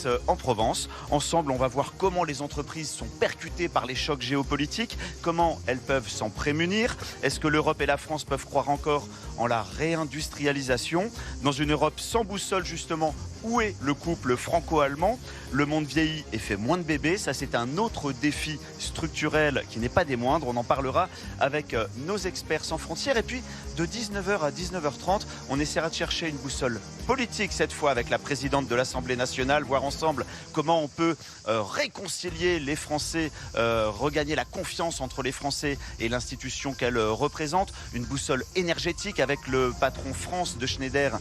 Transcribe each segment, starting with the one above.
Aix-en-Provence. Ensemble, on va voir comment les entreprises sont percutées par les chocs géopolitiques, comment elles peuvent s'en prémunir. Est-ce que l'Europe et la France peuvent croire encore en la réindustrialisation? Dans une Europe sans boussole, justement, où est le couple franco-allemand? Le monde vieillit et fait moins de bébés. Ça, c'est un autre défi structurel qui n'est pas des moindres. On en parlera avec nos experts sans frontières. Et puis, de 19h à 19h30, on essaiera de chercher une boussole politique, cette fois avec la présidente de l'Assemblée nationale, voir ensemble comment on peut réconcilier les Français, regagner la confiance entre les Français et l'institution qu'elle représente. Une boussole énergétique avec le patron France de Schneider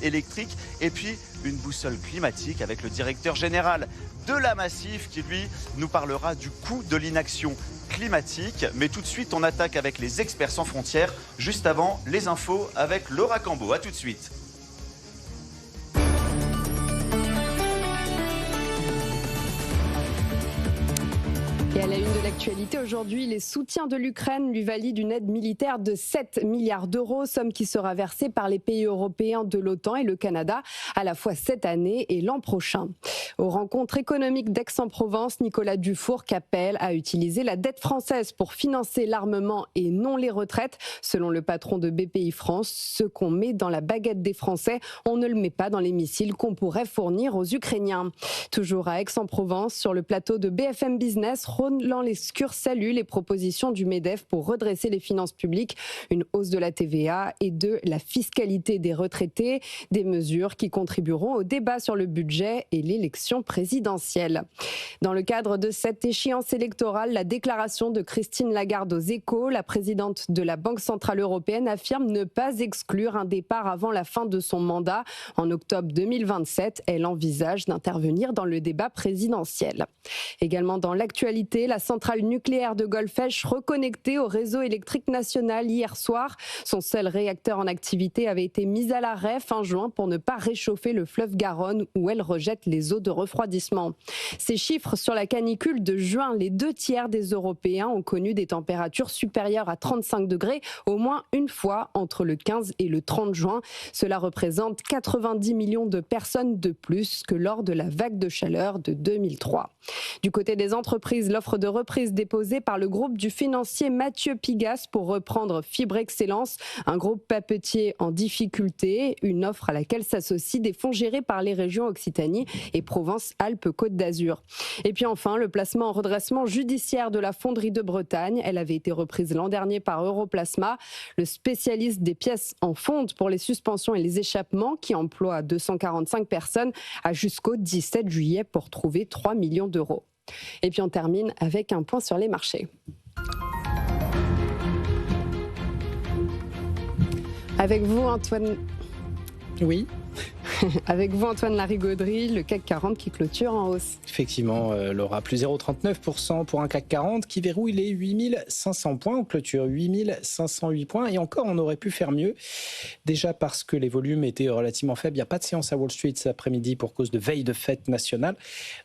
Electric. Et puis, une boussole climatique avec le directeur général de la Massif qui, lui, nous parlera du coût de l'inaction climatique. Mais tout de suite, on attaque avec les experts sans frontières. Juste avant, les infos avec Laura Cambo. A tout de suite. Et à la une de l'actualité aujourd'hui, les soutiens de l'Ukraine lui valident une aide militaire de 7 milliards d'euros, somme qui sera versée par les pays européens de l'OTAN et le Canada à la fois cette année et l'an prochain. Aux rencontres économiques d'Aix-en-Provence, Nicolas Dufourcq appelle à utiliser la dette française pour financer l'armement et non les retraites. Selon le patron de BPI France, ce qu'on met dans la baguette des Français, on ne le met pas dans les missiles qu'on pourrait fournir aux Ukrainiens. Toujours à Aix-en-Provence, sur le plateau de BFM Business, Roland Lescure salue les propositions du MEDEF pour redresser les finances publiques, une hausse de la TVA et de la fiscalité des retraités, des mesures qui contribueront au débat sur le budget et l'élection présidentielle. Dans le cadre de cette échéance électorale, la déclaration de Christine Lagarde aux Échos, la présidente de la Banque centrale européenne, affirme ne pas exclure un départ avant la fin de son mandat. En octobre 2027, elle envisage d'intervenir dans le débat présidentiel. Également dans l'actualité, la centrale nucléaire de Golfech reconnectée au réseau électrique national hier soir. Son seul réacteur en activité avait été mis à l'arrêt fin juin pour ne pas réchauffer le fleuve Garonne où elle rejette les eaux de refroidissement. Ces chiffres sur la canicule de juin, les 2/3 des Européens ont connu des températures supérieures à 35 degrés au moins une fois entre le 15 et le 30 juin. Cela représente 90 millions de personnes de plus que lors de la vague de chaleur de 2003. Du côté des entreprises, l'offre de reprise déposée par le groupe du financier Mathieu Pigasse pour reprendre Fibre Excellence, un groupe papetier en difficulté, une offre à laquelle s'associent des fonds gérés par les régions Occitanie et Provence-Alpes-Côte d'Azur. Et puis enfin, le placement en redressement judiciaire de la fonderie de Bretagne. Elle avait été reprise l'an dernier par Europlasma, le spécialiste des pièces en fonte pour les suspensions et les échappements qui emploie 245 personnes, a jusqu'au 17 juillet pour trouver 3 millions d'euros. Et puis on termine avec un point sur les marchés. Avec vous, Antoine. Oui. Avec vous, Antoine Larigauderie, le CAC 40 qui clôture en hausse. Effectivement, Laura, plus 0,39% pour un CAC 40 qui verrouille les 8500 points. On clôture 8508 points. Et encore, on aurait pu faire mieux. Déjà parce que les volumes étaient relativement faibles. Il n'y a pas de séance à Wall Street cet après-midi pour cause de veille de fête nationale.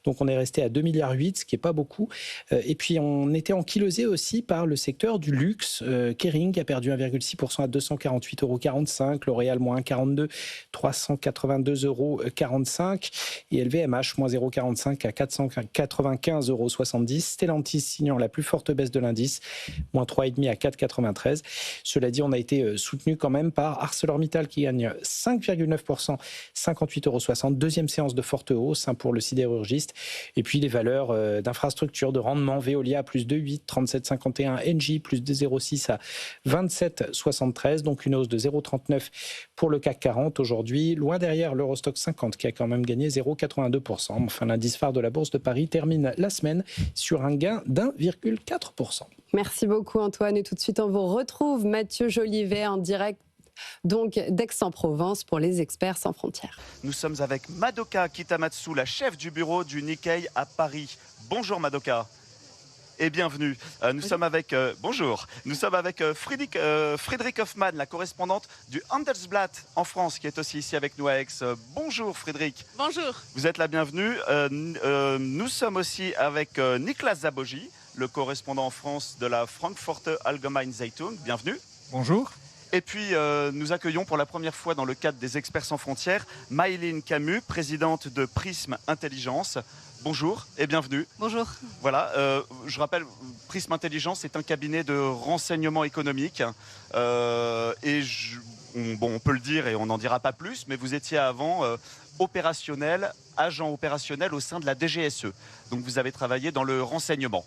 Donc on est resté à 2,8 milliards, ce qui n'est pas beaucoup. Et puis on était ankylosé aussi par le secteur du luxe. Kering a perdu 1,6% à 248,45 €. L'Oréal, moins 1,42, 382,45 € et LVMH, moins 0,45 à 495,70 €. Stellantis signant la plus forte baisse de l'indice, moins 3,5 à 4,93. Cela dit, on a été soutenu quand même par ArcelorMittal qui gagne 5,9%, 58,60 €. Deuxième séance de forte hausse pour le sidérurgiste. Et puis les valeurs d'infrastructure, de rendement, Veolia plus 2,8, 37,51. Engie plus 2,06 à 27,73. Donc une hausse de 0,39 pour le CAC 40 aujourd'hui. Loin derrière l'Eurostoxx 50 qui a quand même gagné 0,82%. Enfin, l'indice phare de la Bourse de Paris termine la semaine sur un gain d'1,4%. Merci beaucoup Antoine. Et tout de suite, on vous retrouve Mathieu Jolivet en direct donc d'Aix-en-Provence pour les experts sans frontières. Nous sommes avec Madoka Kitamatsu, la chef du bureau du Nikkei à Paris. Bonjour Madoka. Et bienvenue. Nous sommes avec Frédéric Hoffmann, la correspondante du Handelsblatt en France, qui est aussi ici avec nous à Aix. Bonjour Frédéric. Bonjour. Vous êtes la bienvenue. Nous sommes aussi avec Niklas Zaboji, le correspondant en France de la Frankfurter Allgemeine Zeitung. Bienvenue. Bonjour. Et puis, nous accueillons pour la première fois dans le cadre des Experts sans frontières, Maëlyn Camus, présidente de Prism Intelligence. Bonjour et bienvenue. Bonjour. Voilà, je rappelle, Prism Intelligence est un cabinet de renseignement économique. On peut le dire et on n'en dira pas plus, mais vous étiez avant agent opérationnel au sein de la DGSE. Donc vous avez travaillé dans le renseignement.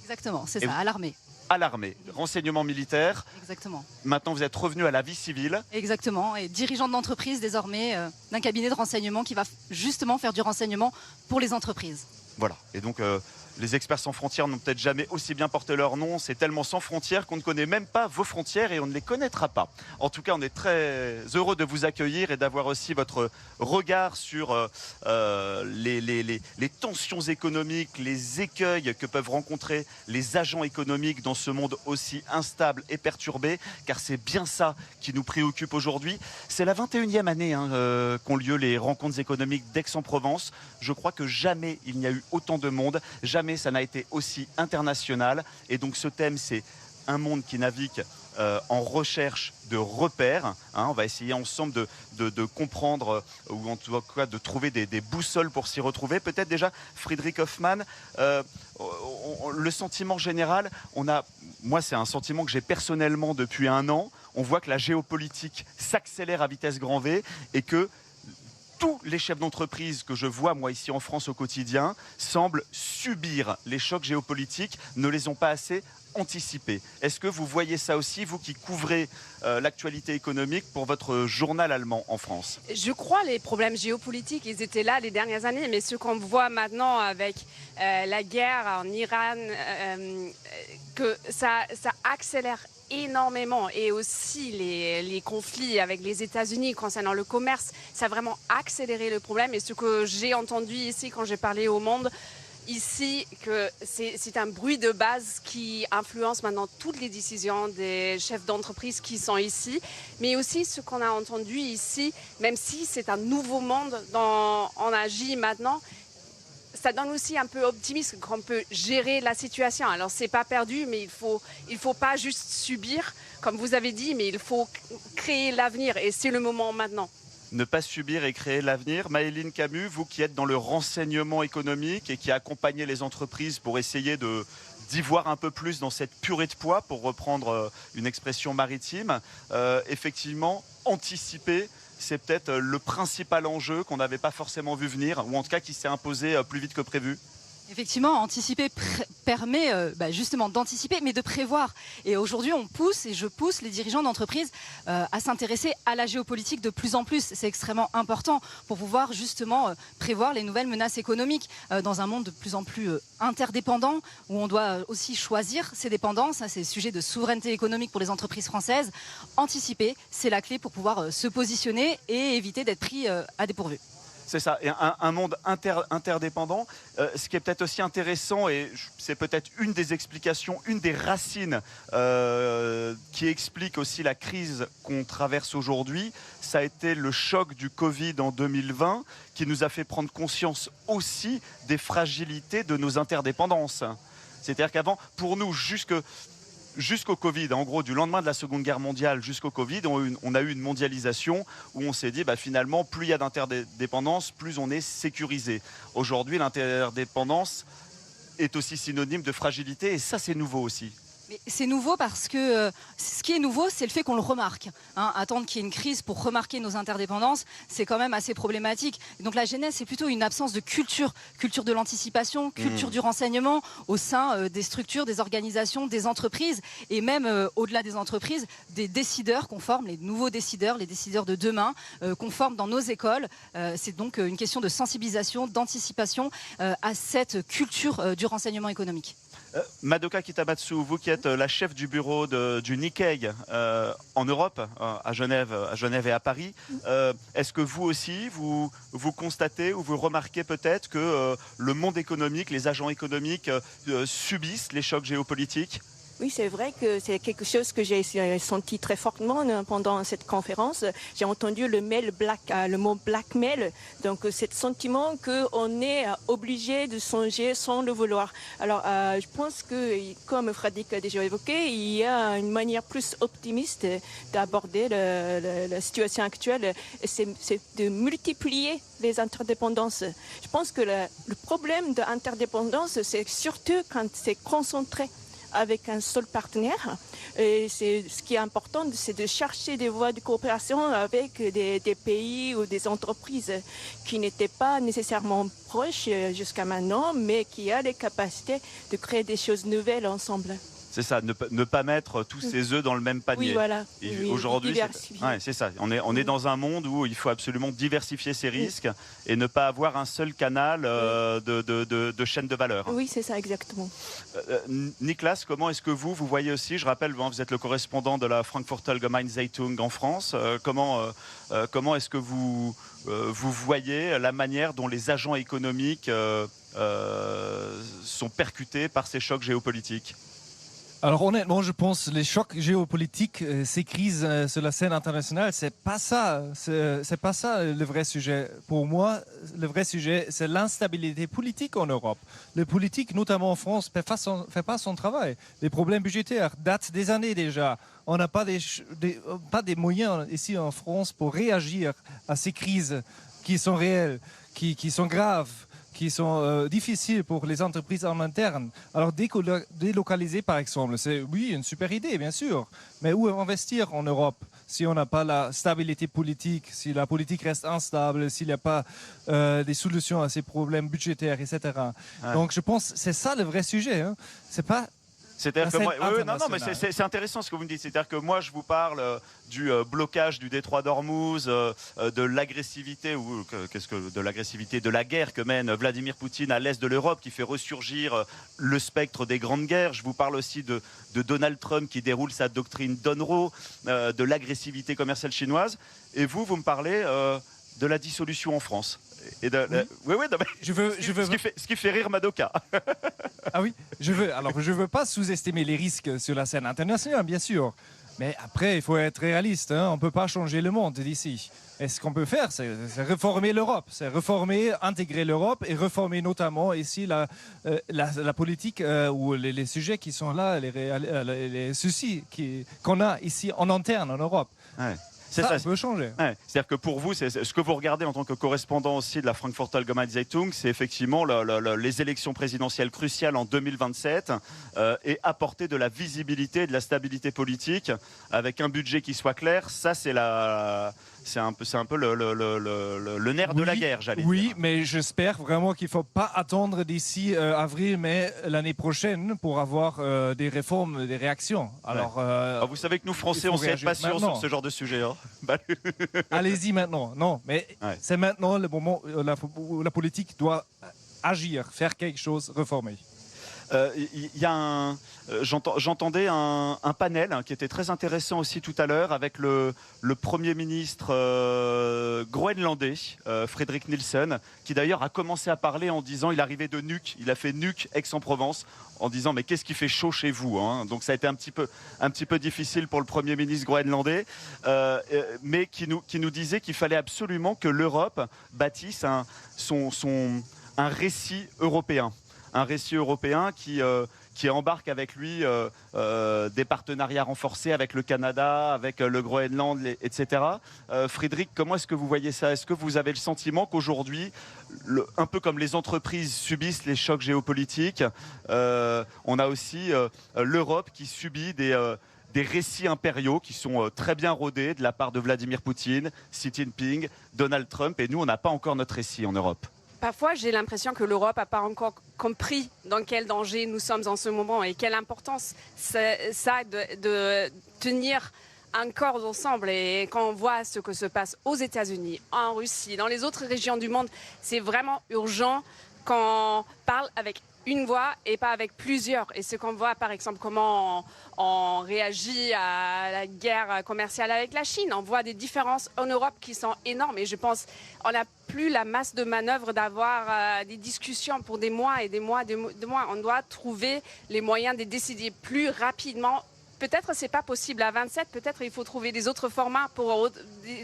Exactement, c'est ça, à l'armée. À l'armée, renseignement militaire. Exactement. Maintenant, vous êtes revenu à la vie civile. Exactement, et dirigeant d'entreprise désormais d'un cabinet de renseignement qui va justement faire du renseignement pour les entreprises. Voilà, et donc les Experts sans frontières n'ont peut-être jamais aussi bien porté leur nom. C'est tellement sans frontières qu'on ne connaît même pas vos frontières et on ne les connaîtra pas. En tout cas, on est très heureux de vous accueillir et d'avoir aussi votre regard sur les tensions économiques, les écueils que peuvent rencontrer les agents économiques dans ce monde aussi instable et perturbé, car c'est bien ça qui nous préoccupe aujourd'hui. C'est la 21e année qu'ont lieu les rencontres économiques d'Aix-en-Provence. Je crois que jamais il n'y a eu autant de monde, jamais ça n'a été aussi international. Et donc ce thème, c'est un monde qui navigue en recherche de repères. On va essayer ensemble de comprendre, ou en tout cas de trouver des boussoles pour s'y retrouver. Peut-être déjà, Friedrich Hoffmann, le sentiment général, moi c'est un sentiment que j'ai personnellement depuis un an. On voit que la géopolitique s'accélère à vitesse grand V et que tous les chefs d'entreprise que je vois, moi, ici en France au quotidien, semblent subir les chocs géopolitiques, ne les ont pas assez anticipés. Est-ce que vous voyez ça aussi, vous qui couvrez l'actualité économique pour votre journal allemand en France? Je crois les problèmes géopolitiques, ils étaient là les dernières années, mais ce qu'on voit maintenant avec la guerre en Iran, que ça accélère énormément, et aussi les conflits avec les États-Unis concernant le commerce, ça a vraiment accéléré le problème. Et ce que j'ai entendu ici quand j'ai parlé au Monde, ici, que c'est un bruit de base qui influence maintenant toutes les décisions des chefs d'entreprise qui sont ici, mais aussi ce qu'on a entendu ici, même si c'est un nouveau monde dont on agit maintenant, ça donne aussi un peu optimisme qu'on peut gérer la situation. Alors c'est pas perdu, mais il faut pas juste subir, comme vous avez dit, mais il faut créer l'avenir, et c'est le moment maintenant. Ne pas subir et créer l'avenir. Maëlyn Camus, vous qui êtes dans le renseignement économique et qui accompagnez les entreprises pour essayer d'y voir un peu plus dans cette purée de pois, pour reprendre une expression maritime, effectivement, anticiper, c'est peut-être le principal enjeu qu'on n'avait pas forcément vu venir, ou en tout cas qui s'est imposé plus vite que prévu. Effectivement, anticiper permet justement d'anticiper, mais de prévoir. Et aujourd'hui, on pousse, et je pousse les dirigeants d'entreprise à s'intéresser à la géopolitique de plus en plus. C'est extrêmement important pour pouvoir justement prévoir les nouvelles menaces économiques dans un monde de plus en plus interdépendant, où on doit aussi choisir ses dépendances. C'est le sujet de souveraineté économique pour les entreprises françaises. Anticiper, c'est la clé pour pouvoir se positionner et éviter d'être pris à dépourvu. C'est ça, et un monde interdépendant. Ce qui est peut-être aussi intéressant, et c'est peut-être une des explications, une des racines qui explique aussi la crise qu'on traverse aujourd'hui, ça a été le choc du Covid en 2020, qui nous a fait prendre conscience aussi des fragilités de nos interdépendances. C'est-à-dire qu'avant, pour nous, jusqu'au Covid, en gros, du lendemain de la Seconde Guerre mondiale jusqu'au Covid, on a eu une mondialisation où on s'est dit, finalement, plus il y a d'interdépendance, plus on est sécurisé. Aujourd'hui, l'interdépendance est aussi synonyme de fragilité, et ça, c'est nouveau aussi. C'est nouveau parce que ce qui est nouveau, c'est le fait qu'on le remarque. Attendre qu'il y ait une crise pour remarquer nos interdépendances, c'est quand même assez problématique. Et donc la genèse, c'est plutôt une absence de culture de l'anticipation, culture du renseignement au sein des structures, des organisations, des entreprises, et même au-delà des entreprises, des décideurs qu'on forme, les nouveaux décideurs, les décideurs de demain, qu'on forme dans nos écoles. C'est donc une question de sensibilisation, d'anticipation à cette culture du renseignement économique. Madoka Kitamatsu, vous qui êtes la chef du bureau du Nikkei en Europe, à Genève et à Paris, est-ce que vous aussi, vous constatez ou vous remarquez peut-être que le monde économique, les agents économiques subissent les chocs géopolitiques? Oui, c'est vrai que c'est quelque chose que j'ai senti très fortement pendant cette conférence. J'ai entendu le mot blackmail, donc ce sentiment qu'on est obligé de songer sans le vouloir. Alors, je pense que, comme Frédéric a déjà évoqué, il y a une manière plus optimiste d'aborder la situation actuelle, c'est de multiplier les interdépendances. Je pense que le problème de l'interdépendance, c'est surtout quand c'est concentré avec un seul partenaire. Et ce qui est important, c'est de chercher des voies de coopération avec des pays ou des entreprises qui n'étaient pas nécessairement proches jusqu'à maintenant, mais qui ont les capacités de créer des choses nouvelles ensemble. C'est ça, ne pas mettre tous ses œufs dans le même panier. Oui, voilà. Et aujourd'hui, c'est ça. On est dans un monde où il faut absolument diversifier ses risques et ne pas avoir un seul canal de chaîne de valeur. Oui, c'est ça, exactement. Nicolas, comment est-ce que vous voyez aussi, je rappelle, vous êtes le correspondant de la Frankfurter Allgemeine Zeitung en France, comment est-ce que vous voyez la manière dont les agents économiques sont percutés par ces chocs géopolitiques ? Alors honnêtement, je pense que les chocs géopolitiques, ces crises sur la scène internationale, c'est pas ça le vrai sujet. Pour moi, le vrai sujet, c'est l'instabilité politique en Europe. Le politique, notamment en France, fait pas son travail. Les problèmes budgétaires datent des années déjà. On n'a pas des moyens ici en France pour réagir à ces crises qui sont réelles, qui sont graves, qui sont difficiles pour les entreprises en interne. Alors délocaliser par exemple, c'est une super idée bien sûr, mais où investir en Europe si on n'a pas la stabilité politique, si la politique reste instable, s'il n'y a pas des solutions à ces problèmes budgétaires, etc. Ouais. Donc je pense que c'est ça le vrai sujet. Hein. C'est pas... C'est-à-dire que moi, mais c'est intéressant ce que vous me dites. C'est-à-dire que moi, je vous parle du blocage du détroit d'Ormuz, de l'agressivité de la guerre que mène Vladimir Poutine à l'est de l'Europe, qui fait ressurgir le spectre des grandes guerres. Je vous parle aussi de Donald Trump qui déroule sa doctrine Donroe, de l'agressivité commerciale chinoise. Et vous me parlez de la dissolution en France. Et ce qui fait rire Madoka. Ah oui, je veux pas sous-estimer les risques sur la scène internationale, bien sûr. Mais après, il faut être réaliste. Hein. On ne peut pas changer le monde d'ici. Et ce qu'on peut faire, c'est réformer l'Europe. C'est réformer, intégrer l'Europe et réformer notamment ici la politique ou les sujets qui sont là, les soucis qu'on a ici en interne en Europe. Ouais. Ça peut changer. Ouais. C'est-à-dire que pour vous, c'est ce que vous regardez en tant que correspondant aussi de la Frankfurter Allgemeine Zeitung, c'est effectivement les élections présidentielles cruciales en 2027 et apporter de la visibilité et de la stabilité politique avec un budget qui soit clair. Ça, c'est un peu le nerf de la guerre, j'allais dire. Oui, mais j'espère vraiment qu'il ne faut pas attendre d'ici avril, mai l'année prochaine pour avoir des réformes, des réactions. Alors, vous savez que nous, Français, on ne sait pas sur ce genre de sujet. Hein. Allez-y maintenant. Non, mais c'est maintenant le moment où la politique doit agir, faire quelque chose, réformer. J'entendais un panel qui était très intéressant aussi tout à l'heure avec le Premier ministre groenlandais, Fredrik Nielsen, qui d'ailleurs a commencé à parler en disant, il arrivait de Nuuk, il a fait Nuuk, Aix-en-Provence, en disant mais qu'est-ce qui fait chaud chez vous, hein. Donc ça a été un petit peu difficile pour le Premier ministre groenlandais, mais qui nous disait qu'il fallait absolument que l'Europe bâtisse un récit européen. Un récit européen qui embarque avec lui des partenariats renforcés avec le Canada, avec le Groenland, etc. Frédéric, comment est-ce que vous voyez ça? Est-ce que vous avez le sentiment qu'aujourd'hui, un peu comme les entreprises subissent les chocs géopolitiques, on a aussi l'Europe qui subit des récits impériaux qui sont très bien rodés de la part de Vladimir Poutine, Xi Jinping, Donald Trump, et nous, on n'a pas encore notre récit en Europe. Parfois, j'ai l'impression que l'Europe n'a pas encore compris dans quel danger nous sommes en ce moment et quelle importance ça a de tenir encore ensemble. Et quand on voit ce que se passe aux États-Unis, en Russie, dans les autres régions du monde, c'est vraiment urgent qu'on parle avec une voix et pas avec plusieurs. Et ce qu'on voit, par exemple, comment on réagit à la guerre commerciale avec la Chine. On voit des différences en Europe qui sont énormes. Et je pense qu'on a plus la masse de manœuvre d'avoir des discussions pour des mois et des mois, On doit trouver les moyens de décider plus rapidement. Peut-être c'est pas possible à 27, peut-être il faut trouver des autres formats pour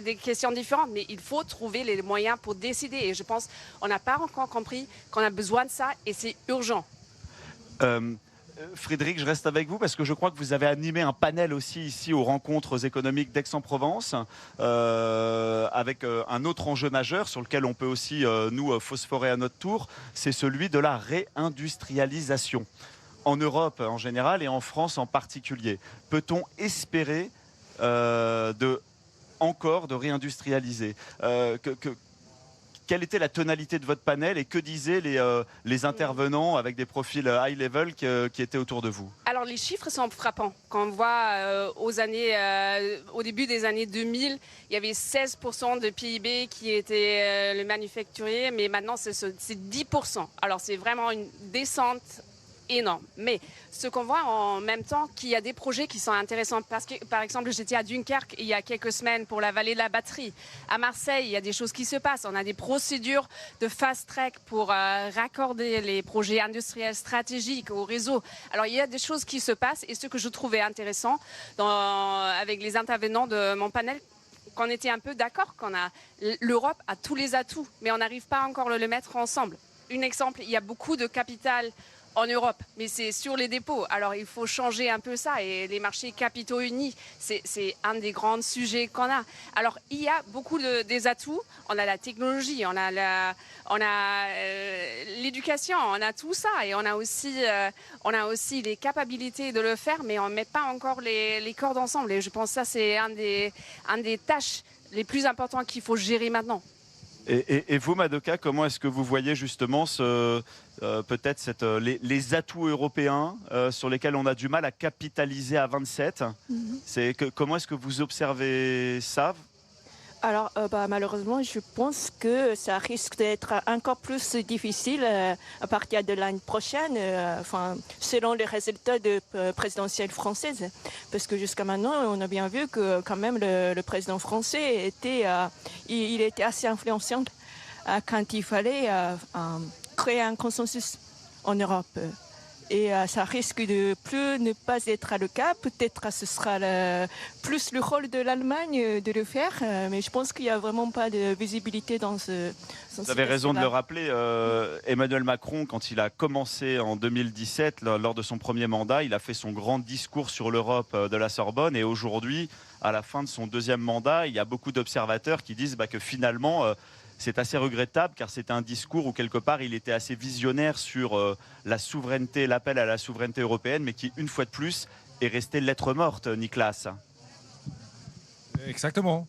des questions différentes, mais il faut trouver les moyens pour décider. Et je pense qu'on n'a pas encore compris qu'on a besoin de ça et c'est urgent. Frédéric, je reste avec vous parce que je crois que vous avez animé un panel aussi ici aux rencontres économiques d'Aix-en-Provence avec un autre enjeu majeur sur lequel on peut aussi nous phosphorer à notre tour, c'est celui de la réindustrialisation. En Europe en général et en France en particulier. Peut-on espérer de réindustrialiser Quelle était la tonalité de votre panel et que disaient les intervenants avec des profils high level qui étaient autour de vous? Alors les chiffres sont frappants. Quand on voit au début des années 2000, il y avait 16% de PIB qui était le manufacturier, mais maintenant c'est 10%. Alors c'est vraiment une descente énorme. Mais ce qu'on voit en même temps, qu'il y a des projets qui sont intéressants. Parce que, par exemple, j'étais à Dunkerque il y a quelques semaines pour la vallée de la batterie. À Marseille, il y a des choses qui se passent. On a des procédures de fast track pour raccorder les projets industriels stratégiques au réseau. Alors, il y a des choses qui se passent. Et ce que je trouvais intéressant avec les intervenants de mon panel, qu'on était un peu d'accord l'Europe a tous les atouts, mais on n'arrive pas encore à le mettre ensemble. Un exemple, il y a beaucoup de capital en Europe, mais c'est sur les dépôts. Alors il faut changer un peu ça et les marchés capitaux unis, c'est un des grands sujets qu'on a. Alors il y a beaucoup des atouts. On a la technologie, on a l'éducation, on a tout ça et on a aussi les capacités de le faire, mais on ne met pas encore les cordes ensemble. Et je pense que ça c'est un des tâches les plus importantes qu'il faut gérer maintenant. Et vous, Madoka, comment est-ce que vous voyez justement peut-être les atouts européens sur lesquels on a du mal à capitaliser à 27 Comment est-ce que vous observez ça? Alors, malheureusement, je pense que ça risque d'être encore plus difficile à partir de l'année prochaine, selon les résultats de présidentielle française. Parce que jusqu'à maintenant, on a bien vu que quand même le président français était assez influençant quand il fallait créer un consensus en Europe. Et ça risque de plus ne pas être le cas. Peut-être ce sera plus le rôle de l'Allemagne de le faire. Mais je pense qu'il n'y a vraiment pas de visibilité dans ce Vous avez raison de le rappeler. Emmanuel Macron, quand il a commencé en 2017, lors de son premier mandat, il a fait son grand discours sur l'Europe de la Sorbonne. Et aujourd'hui, à la fin de son deuxième mandat, il y a beaucoup d'observateurs qui disent que finalement... c'est assez regrettable car c'était un discours où quelque part il était assez visionnaire sur la souveraineté, l'appel à la souveraineté européenne, mais qui une fois de plus est resté lettre morte, Niklas. Exactement.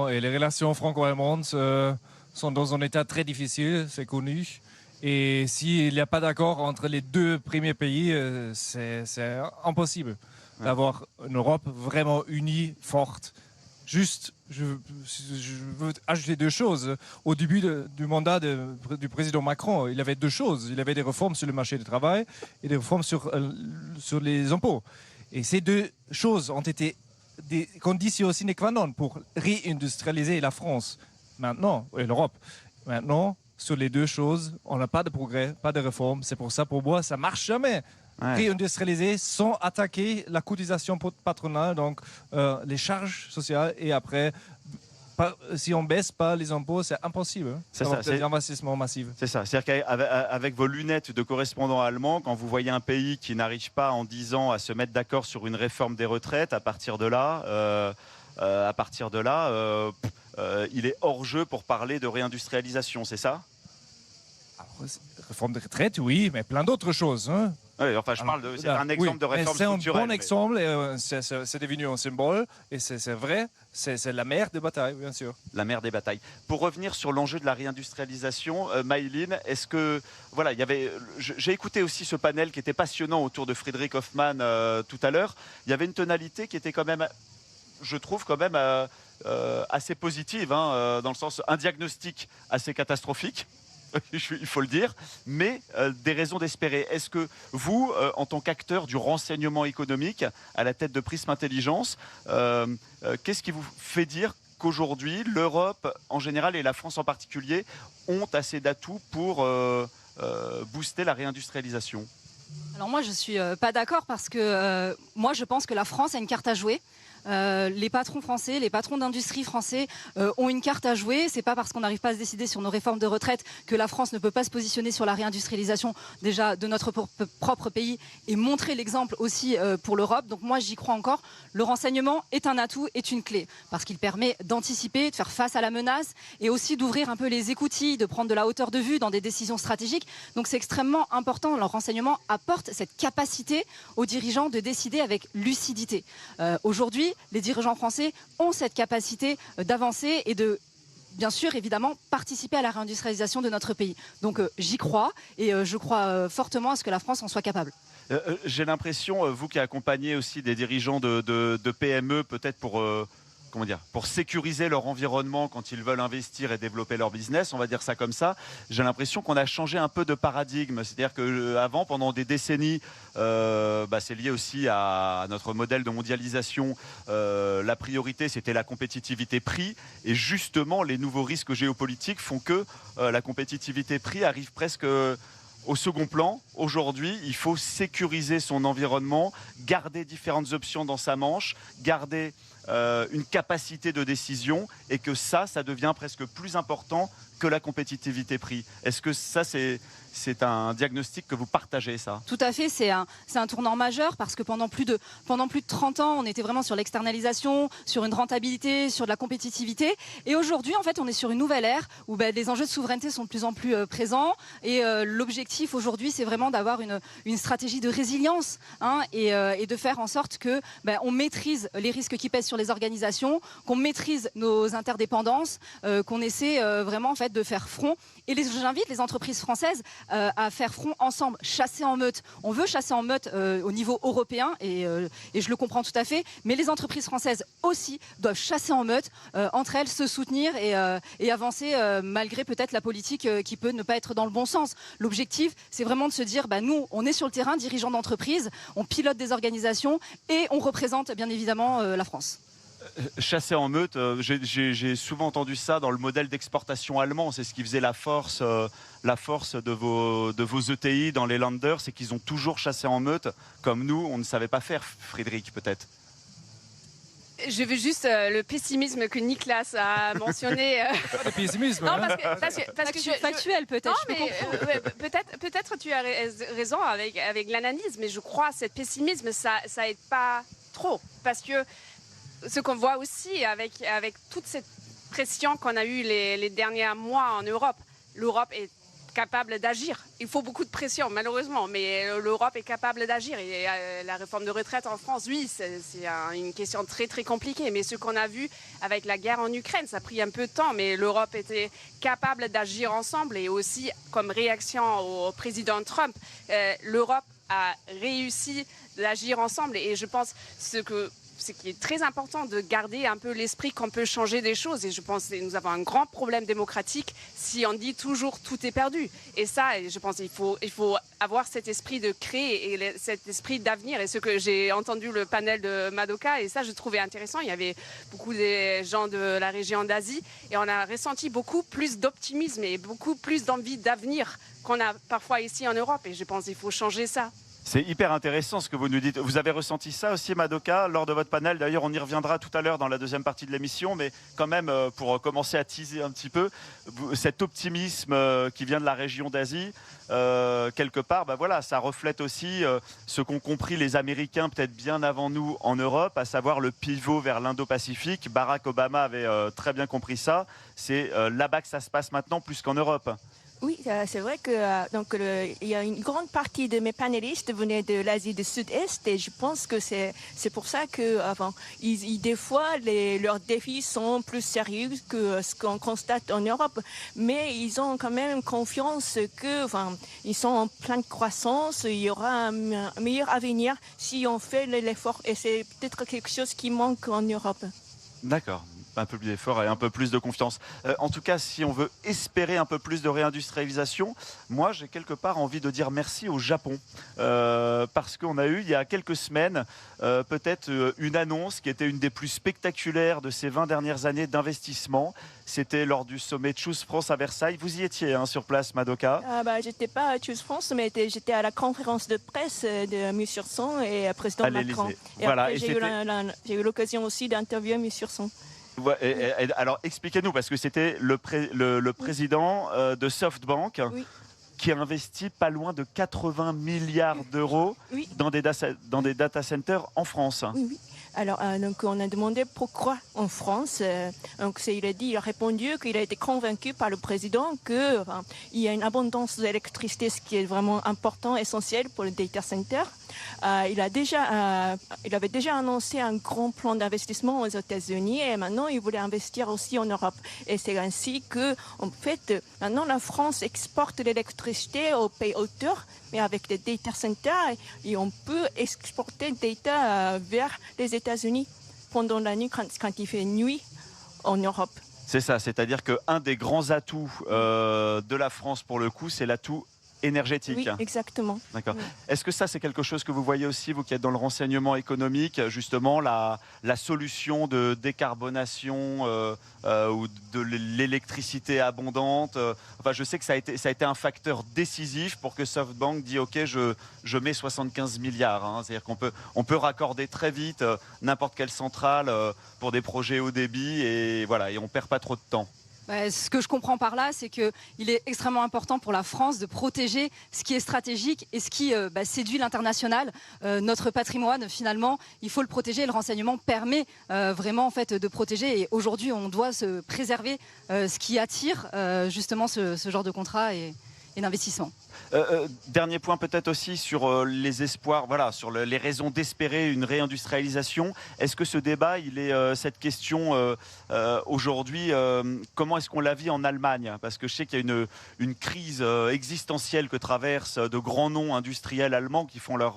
Et les relations franco-allemandes sont dans un état très difficile, c'est connu. Et s'il n'y a pas d'accord entre les deux premiers pays, c'est impossible d'avoir une Europe vraiment unie, forte. Juste, je veux ajouter deux choses. Au début du mandat du président Macron, il avait deux choses. Il avait des réformes sur le marché du travail et des réformes sur les impôts. Et ces deux choses ont été des conditions sine qua non pour réindustrialiser la France maintenant, et l'Europe. Maintenant, sur les deux choses, on n'a pas de progrès, pas de réforme. C'est pour ça, pour moi, ça ne marche jamais. Réindustrialiser sans attaquer la cotisation patronale, donc les charges sociales, et après, si on ne baisse pas les impôts, c'est impossible. C'est ça, c'est l'investissement massif. C'est ça, c'est-à-dire qu'avec vos lunettes de correspondant allemand, quand vous voyez un pays qui n'arrive pas en 10 ans à se mettre d'accord sur une réforme des retraites, à partir de là, il est hors jeu pour parler de réindustrialisation, c'est ça? Alors, réforme des retraites, oui, mais plein d'autres choses. Oui, enfin, c'est un exemple de réforme structurelle. C'est un bon exemple, et c'est devenu un symbole, et c'est vrai, c'est la mère des batailles, bien sûr. La mère des batailles. Pour revenir sur l'enjeu de la réindustrialisation, Maïline, est-ce que... Voilà, j'ai écouté aussi ce panel qui était passionnant autour de Frédéric Hoffmann tout à l'heure. Il y avait une tonalité qui était quand même, je trouve, quand même assez positive, dans le sens, un diagnostic assez catastrophique. Il faut le dire, mais des raisons d'espérer. Est-ce que vous, en tant qu'acteur du renseignement économique à la tête de Prism Intelligence, qu'est-ce qui vous fait dire qu'aujourd'hui, l'Europe en général et la France en particulier ont assez d'atouts pour booster la réindustrialisation? Alors moi, je ne suis pas d'accord parce que moi, je pense que la France a une carte à jouer. Les patrons français, les patrons d'industrie français ont une carte à jouer. C'est pas parce qu'on n'arrive pas à se décider sur nos réformes de retraite que la France ne peut pas se positionner sur la réindustrialisation déjà de notre propre pays et montrer l'exemple aussi pour l'Europe. Donc moi j'y crois encore. Le renseignement est un atout, est une clé parce qu'il permet d'anticiper, de faire face à la menace et aussi d'ouvrir un peu les écoutilles, de prendre de la hauteur de vue dans des décisions stratégiques. Donc c'est extrêmement important. Le renseignement apporte cette capacité aux dirigeants de décider avec lucidité. Aujourd'hui, les dirigeants français ont cette capacité d'avancer et de, bien sûr, évidemment, participer à la réindustrialisation de notre pays. Donc j'y crois et je crois fortement à ce que la France en soit capable. J'ai l'impression, vous qui accompagnez aussi des dirigeants de PME, peut-être pour sécuriser leur environnement quand ils veulent investir et développer leur business, on va dire ça comme ça, j'ai l'impression qu'on a changé un peu de paradigme. C'est-à-dire qu'avant, pendant des décennies, c'est lié aussi à notre modèle de mondialisation, la priorité c'était la compétitivité prix, et justement les nouveaux risques géopolitiques font que la compétitivité prix arrive presque au second plan. Aujourd'hui, il faut sécuriser son environnement, garder différentes options dans sa manche, garder une capacité de décision, et que ça devient presque plus important que la compétitivité prix. Est-ce que ça, c'est un diagnostic que vous partagez, ça? Tout à fait, c'est un tournant majeur parce que pendant plus de 30 ans, on était vraiment sur l'externalisation, sur une rentabilité, sur de la compétitivité. Et aujourd'hui, en fait, on est sur une nouvelle ère où les enjeux de souveraineté sont de plus en plus présents. Et l'objectif aujourd'hui, c'est vraiment d'avoir une stratégie de résilience et de faire en sorte que on maîtrise les risques qui pèsent sur les organisations, qu'on maîtrise nos interdépendances, qu'on essaie vraiment en fait de faire front. Et j'invite les entreprises françaises à faire front ensemble, chasser en meute. On veut chasser en meute au niveau européen et je le comprends tout à fait, mais les entreprises françaises aussi doivent chasser en meute, entre elles se soutenir et avancer malgré peut-être la politique qui peut ne pas être dans le bon sens. L'objectif, c'est vraiment de se dire, nous, on est sur le terrain, dirigeants d'entreprise, on pilote des organisations et on représente bien évidemment la France. Chasser en meute, j'ai souvent entendu ça dans le modèle d'exportation allemand. C'est ce qui faisait la force de vos ETI dans les Länder, c'est qu'ils ont toujours chassé en meute, comme nous, on ne savait pas faire, Frédéric, peut-être. Je veux juste le pessimisme que Nicolas a mentionné. Le pessimisme. Non, parce que je suis factuelle peut-être. Non, mais peut-être tu as raison avec l'analyse, mais je crois que ce pessimisme, ça aide pas trop, parce que ce qu'on voit aussi avec toute cette pression qu'on a eue les derniers mois en Europe, l'Europe est capable d'agir. Il faut beaucoup de pression, malheureusement, mais l'Europe est capable d'agir. Et la réforme de retraite en France, oui, c'est une question très, très compliquée. Mais ce qu'on a vu avec la guerre en Ukraine, ça a pris un peu de temps, mais l'Europe était capable d'agir ensemble. Et aussi, comme réaction au président Trump, l'Europe a réussi d'agir ensemble. Et je pense ce qui est très important de garder un peu l'esprit qu'on peut changer des choses. Et je pense que nous avons un grand problème démocratique si on dit toujours tout est perdu. Et ça, je pense qu'il faut avoir cet esprit de créer et cet esprit d'avenir. Et ce que j'ai entendu le panel de Madoka, et ça je trouvais intéressant, il y avait beaucoup de gens de la région d'Asie et on a ressenti beaucoup plus d'optimisme et beaucoup plus d'envie d'avenir qu'on a parfois ici en Europe. Et je pense qu'il faut changer ça. C'est hyper intéressant ce que vous nous dites. Vous avez ressenti ça aussi, Madoka, lors de votre panel. D'ailleurs, on y reviendra tout à l'heure dans la deuxième partie de l'émission. Mais quand même, pour commencer à teaser un petit peu, cet optimisme qui vient de la région d'Asie, quelque part, voilà, ça reflète aussi ce qu'ont compris les Américains peut-être bien avant nous en Europe, à savoir le pivot vers l'Indo-Pacifique. Barack Obama avait très bien compris ça. C'est là-bas que ça se passe maintenant plus qu'en Europe. Oui, c'est vrai que il y a une grande partie de mes panélistes venaient de l'Asie du Sud-Est et je pense que c'est pour ça que des fois leurs défis sont plus sérieux que ce qu'on constate en Europe, mais ils ont quand même confiance que ils sont en pleine croissance, il y aura un meilleur avenir si on fait l'effort et c'est peut-être quelque chose qui manque en Europe. D'accord. Un peu plus d'effort et un peu plus de confiance. En tout cas, si on veut espérer un peu plus de réindustrialisation, moi j'ai quelque part envie de dire merci au Japon. Parce qu'on a eu il y a quelques semaines peut-être une annonce qui était une des plus spectaculaires de ces 20 dernières années d'investissement. C'était lors du sommet Choose France à Versailles. Vous y étiez sur place, Madoka? J'étais pas à Choose France, mais j'étais à la conférence de presse de Mussurson et président Macron. Et voilà, après, j'ai eu l'occasion aussi d'interviewer Mussurson. Ouais, alors expliquez-nous, parce que c'était le président de SoftBank qui a investi pas loin de 80 milliards d'euros dans des data centers en France. Oui. Alors, donc on a demandé pourquoi en France. Il a répondu qu'il a été convaincu par le président qu'il y a une abondance d'électricité, ce qui est vraiment important, essentiel pour le data center. Il avait déjà annoncé un grand plan d'investissement aux États-Unis et maintenant il voulait investir aussi en Europe. Et c'est ainsi que, en fait, maintenant la France exporte l'électricité aux pays autours, mais avec des data centers, et on peut exporter data vers les États-Unis pendant la nuit quand il fait nuit en Europe. C'est ça, c'est-à-dire qu'un des grands atouts de la France pour le coup, c'est l'atout énergétique. Oui, exactement. D'accord. Oui. Est-ce que ça, c'est quelque chose que vous voyez aussi, vous qui êtes dans le renseignement économique, justement, la solution de décarbonation ou de l'électricité abondante? Enfin, je sais que ça a été un facteur décisif pour que SoftBank dise OK, je mets 75 milliards. C'est-à-dire qu'on peut raccorder très vite n'importe quelle centrale pour des projets haut débit et voilà, et on perd pas trop de temps. Ce que je comprends par là, c'est qu'il est extrêmement important pour la France de protéger ce qui est stratégique et ce qui séduit l'international. Notre patrimoine, finalement, il faut le protéger. Le renseignement permet vraiment en fait, de protéger. Et aujourd'hui, on doit se préserver ce qui attire justement ce genre de contrat et d'investissement. Dernier point peut-être aussi sur les espoirs, voilà, sur les raisons d'espérer une réindustrialisation. Est-ce que ce débat, cette question aujourd'hui, comment est-ce qu'on la vit en Allemagne? Parce que je sais qu'il y a une crise existentielle que traversent de grands noms industriels allemands qui font la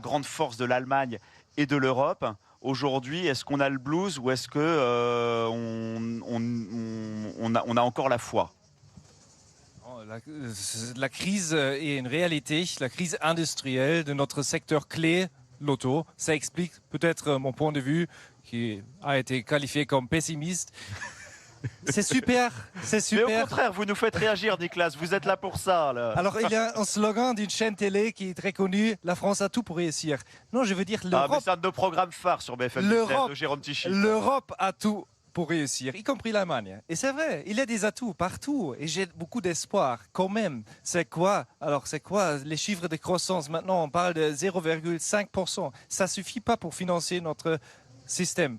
grande force de l'Allemagne et de l'Europe. Aujourd'hui, est-ce qu'on a le blues ou est-ce que on a encore la foi? La crise est une réalité, la crise industrielle de notre secteur clé, l'auto. Ça explique peut-être mon point de vue qui a été qualifié comme pessimiste. C'est super, c'est super. Mais au contraire, vous nous faites réagir, Nicolas. Vous êtes là pour ça. Là. Alors, il y a un slogan d'une chaîne télé qui est très connue, la France a tout pour réussir. Non, je veux dire l'Europe. Mais c'est un de nos programmes phares sur BFM Business de Jérôme Tichy. L'Europe a tout pour réussir, y compris l'Allemagne. Et c'est vrai, il y a des atouts partout et j'ai beaucoup d'espoir quand même. C'est quoi les chiffres de croissance? Maintenant, on parle de 0,5%. Ça suffit pas pour financer notre système,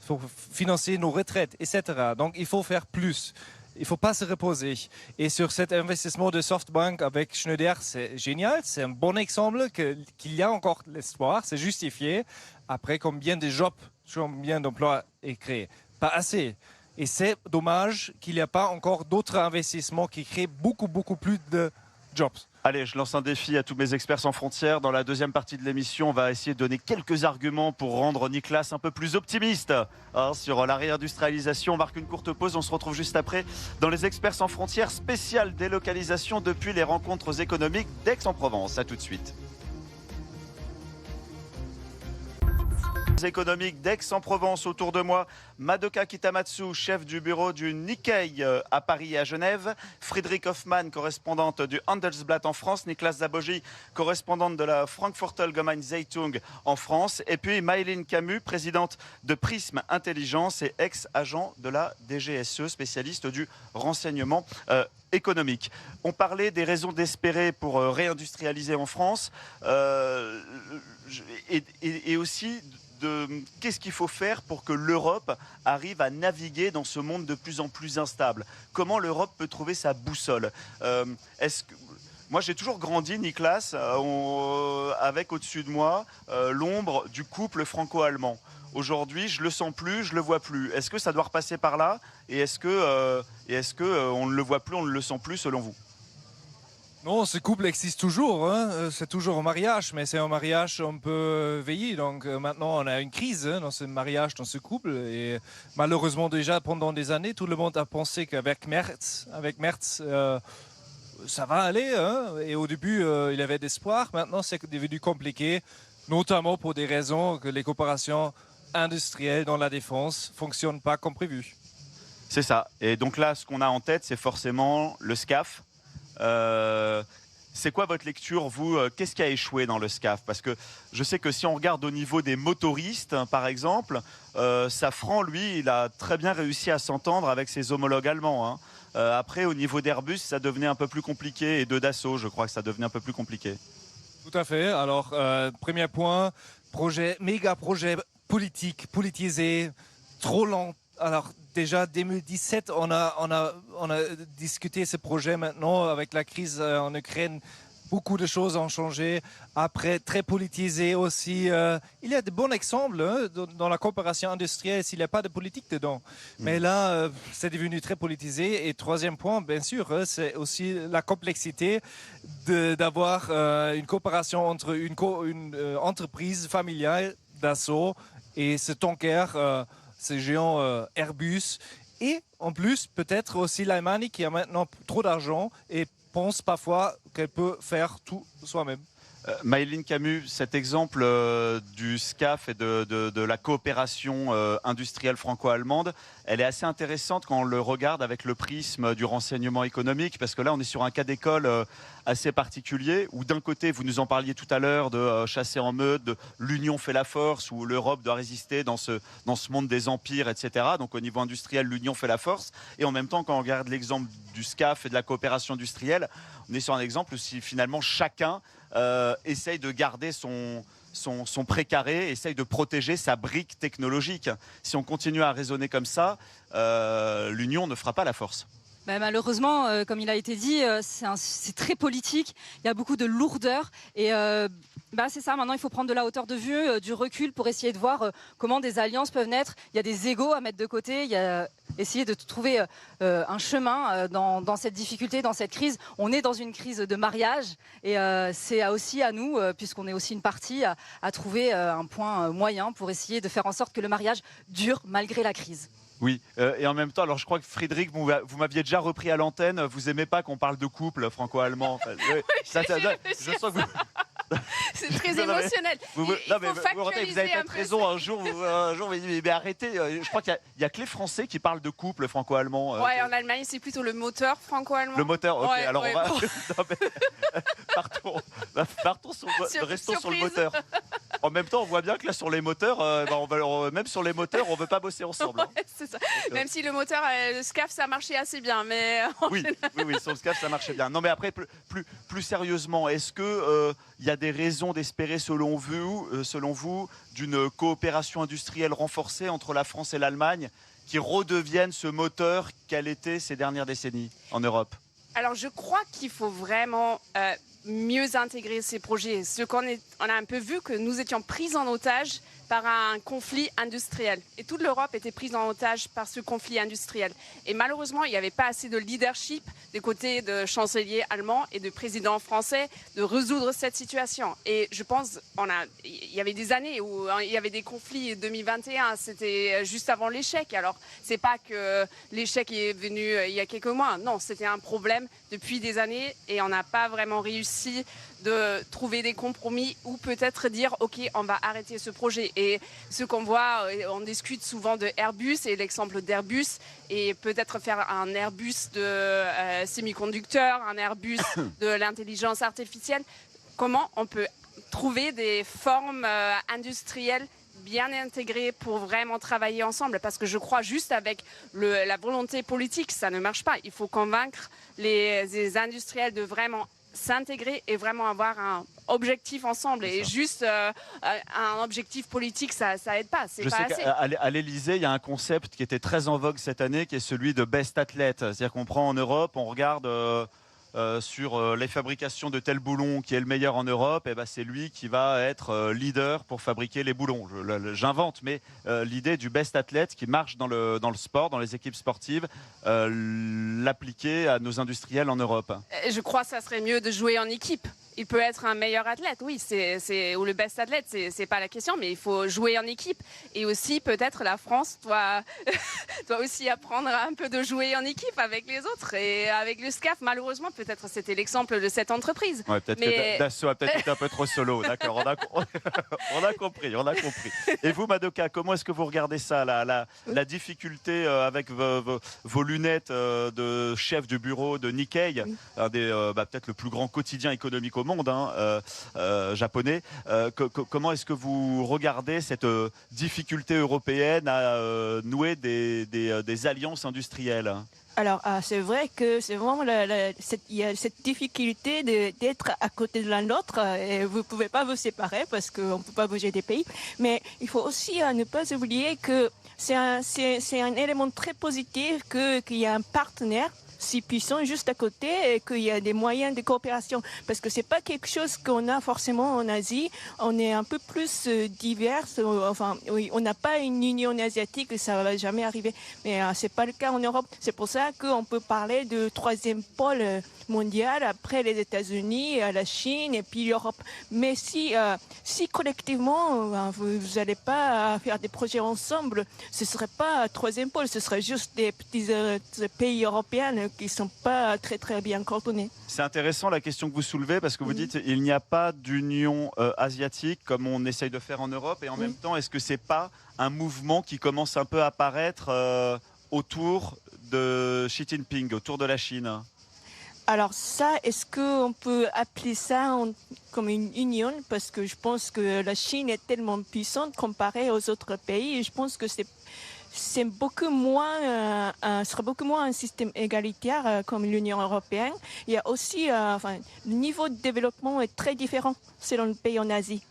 pour financer nos retraites, etc. Donc, il faut faire plus. Il ne faut pas se reposer. Et sur cet investissement de SoftBank avec Schneider, c'est génial. C'est un bon exemple qu'il y a encore l'espoir. C'est justifié. Après, combien de jobs, combien d'emplois est créé? Pas assez. Et c'est dommage qu'il n'y a pas encore d'autres investissements qui créent beaucoup plus de jobs. Allez, je lance un défi à tous mes experts sans frontières. Dans la deuxième partie de l'émission, on va essayer de donner quelques arguments pour rendre Nicolas un peu plus optimiste sur la réindustrialisation. On marque une courte pause, on se retrouve juste après dans les experts sans frontières, spéciale délocalisation depuis les rencontres économiques d'Aix-en-Provence. À tout de suite. Économique d'Aix-en-Provence. Autour de moi, Madoka Kitamatsu, chef du bureau du Nikkei à Paris et à Genève, Friedrich Hoffmann, correspondante du Handelsblatt en France, Niklas Zaboji, correspondante de la Frankfurter Allgemeine Zeitung en France, et puis Maëline Camus, présidente de Prism Intelligence et ex-agent de la DGSE, spécialiste du renseignement économique. On parlait des raisons d'espérer pour réindustrialiser en France et aussi qu'est-ce qu'il faut faire pour que l'Europe arrive à naviguer dans ce monde de plus en plus instable? Comment l'Europe peut trouver sa boussole? Moi, j'ai toujours grandi, Nicolas, avec au-dessus de moi l'ombre du couple franco-allemand. Aujourd'hui, je le sens plus, je le vois plus. Est-ce que ça doit repasser par là? Et est-ce que on ne le voit plus, on ne le sent plus, selon vous? Non, ce couple existe toujours. Hein. C'est toujours un mariage, mais c'est un mariage un peu vieilli. Donc maintenant, on a une crise dans ce mariage, dans ce couple. Et malheureusement, déjà pendant des années, tout le monde a pensé qu'avec Merz, ça va aller. Hein. Et au début, il avait d'espoir. Maintenant, c'est devenu compliqué, notamment pour des raisons que les coopérations industrielles dans la défense ne fonctionnent pas comme prévu. C'est ça. Et donc là, ce qu'on a en tête, c'est forcément le SCAF. C'est quoi votre lecture, vous? Qu'est-ce qui a échoué dans le SCAF? Parce que je sais que si on regarde au niveau des motoristes, par exemple, Safran, lui, il a très bien réussi à s'entendre avec ses homologues allemands. Hein. Après, au niveau d'Airbus, ça devenait un peu plus compliqué. Et de Dassault, je crois que ça devenait un peu plus compliqué. Tout à fait. Alors, premier point, méga projet politique, politisé, trop lent. Alors déjà 2017, on a discuté ce projet. Maintenant, avec la crise en Ukraine, beaucoup de choses ont changé. Après, très politisé aussi. Il y a de bons exemples dans la coopération industrielle s'il n'y a pas de politique dedans. Mais là, c'est devenu très politisé. Et troisième point, bien sûr, c'est aussi la complexité d'avoir une coopération entre une entreprise familiale Dassault et ce tanker. Ces géants Airbus, et en plus peut-être aussi l'Allemagne qui a maintenant trop d'argent et pense parfois qu'elle peut faire tout soi-même. Maëlyn Camus, cet exemple du SCAF et de la coopération industrielle franco-allemande, elle est assez intéressante quand on le regarde avec le prisme du renseignement économique, parce que là on est sur un cas d'école assez particulier, où d'un côté, vous nous en parliez tout à l'heure, de chasser en meute, de l'union fait la force, où l'Europe doit résister dans ce monde des empires, etc. Donc au niveau industriel, l'union fait la force. Et en même temps, quand on regarde l'exemple du SCAF et de la coopération industrielle, on est sur un exemple où si finalement chacun essaye de garder son précaré, essaye de protéger sa brique technologique. Si on continue à raisonner comme ça, l'union ne fera pas la force. Malheureusement, comme il a été dit, c'est très politique. Il y a beaucoup de lourdeur. Et c'est ça, maintenant il faut prendre de la hauteur de vue, du recul pour essayer de voir comment des alliances peuvent naître. Il y a des égos à mettre de côté. Il y a essayer de trouver un chemin dans cette difficulté, dans cette crise. On est dans une crise de mariage. Et c'est aussi à nous, puisqu'on est aussi une partie, à trouver un point moyen pour essayer de faire en sorte que le mariage dure malgré la crise. Oui, et en même temps, alors je crois que Frédéric, vous m'aviez déjà repris à l'antenne, vous aimez pas qu'on parle de couple franco-allemand. En fait. Je sens que vous... C'est très émotionnel. Vous avez peut-être raison un jour, mais arrêtez. Je crois qu'il y a que les Français qui parlent de couple franco-allemand. Ouais, en Allemagne, c'est plutôt le moteur franco-allemand. Le moteur, ok. Ouais, alors ouais, on va... restons sur le moteur. En même temps, on voit bien que là, sur les moteurs, même sur les moteurs, on veut pas bosser ensemble. Ouais, c'est ça. Même si le moteur, le SCAF, ça marchait assez bien, mais oui, sur le SCAF, ça marchait bien. Non, mais après, plus sérieusement, est-ce que il y a des raisons d'espérer, selon vous, d'une coopération industrielle renforcée entre la France et l'Allemagne, qui redevienne ce moteur qu'elle était ces dernières décennies en Europe? Alors, je crois qu'il faut vraiment mieux intégrer ces projets. On a un peu vu que nous étions pris en otage par un conflit industriel. Et toute l'Europe était prise en otage par ce conflit industriel. Et malheureusement, il n'y avait pas assez de leadership des côtés de chancelier allemand et de président français de résoudre cette situation. Et je pense, il y avait des années où il y avait des conflits. 2021, c'était juste avant l'échec. Alors, c'est pas que l'échec est venu il y a quelques mois. Non, c'était un problème depuis des années et on n'a pas vraiment réussi de trouver des compromis ou peut-être dire ok, on va arrêter ce projet. Et ce qu'on voit, on discute souvent de Airbus et l'exemple d'Airbus et peut-être faire un Airbus de semi-conducteurs, un Airbus de l'intelligence artificielle. Comment on peut trouver des formes industrielles bien intégrées pour vraiment travailler ensemble, parce que je crois juste avec la volonté politique, ça ne marche pas. Il faut convaincre les industriels de vraiment s'intégrer et vraiment avoir un objectif ensemble. Et juste un objectif politique, ça aide pas. C'est pas assez. À l'Élysée, il y a un concept qui était très en vogue cette année, qui est celui de best athlète. C'est-à-dire qu'on prend en Europe, on regarde sur les fabrications de tel boulon qui est le meilleur en Europe, et ben c'est lui qui va être leader pour fabriquer les boulons. J'invente, mais l'idée du best athlète qui marche dans le sport, dans les équipes sportives, l'appliquer à nos industriels en Europe. Je crois que ça serait mieux de jouer en équipe. Il peut être un meilleur athlète, oui, ou le best athlète, c'est pas la question, mais il faut jouer en équipe. Et aussi, peut-être, la France doit aussi apprendre un peu de jouer en équipe avec les autres. Et avec le SCAF, malheureusement, peut-être c'était l'exemple de cette entreprise. Ouais, peut-être que Dassault a peut-être été un peu trop solo, d'accord, on a compris. Et vous, Madoka, comment est-ce que vous regardez ça, la difficulté avec vos lunettes de chef du bureau de Nikkei, un des peut-être le plus grand quotidien économique au monde, japonais. Comment est-ce que vous regardez cette difficulté européenne à nouer des alliances industrielles ? Alors, c'est vrai que c'est vraiment il y a cette difficulté d'être à côté de l'un de l'autre et vous ne pouvez pas vous séparer parce qu'on ne peut pas bouger des pays. Mais il faut aussi ne pas oublier que c'est un élément très positif qu'il y a un partenaire si puissant juste à côté et qu'il y a des moyens de coopération. Parce que c'est pas quelque chose qu'on a forcément en Asie. On est un peu plus divers. Enfin, oui, on n'a pas une union asiatique, ça va jamais arriver. Mais c'est pas le cas en Europe. C'est pour ça qu'on peut parler de troisième pôle mondial après les États-Unis, la Chine et puis l'Europe. Mais si collectivement vous n'allez pas faire des projets ensemble, ce serait pas troisième pôle, ce serait juste des petits pays européens qui sont pas très très bien coordonnés. C'est intéressant la question que vous soulevez parce que vous dites il n'y a pas d'union asiatique comme on essaye de faire en Europe et en même temps est-ce que c'est pas un mouvement qui commence un peu à apparaître autour de Xi Jinping, autour de la Chine ? Alors ça, est-ce qu'on peut appeler ça comme une union? Parce que je pense que la Chine est tellement puissante comparée aux autres pays et je pense que c'est beaucoup moins, sera beaucoup moins un système égalitaire comme l'Union européenne. Il y a aussi, le niveau de développement est très différent selon le pays en Asie.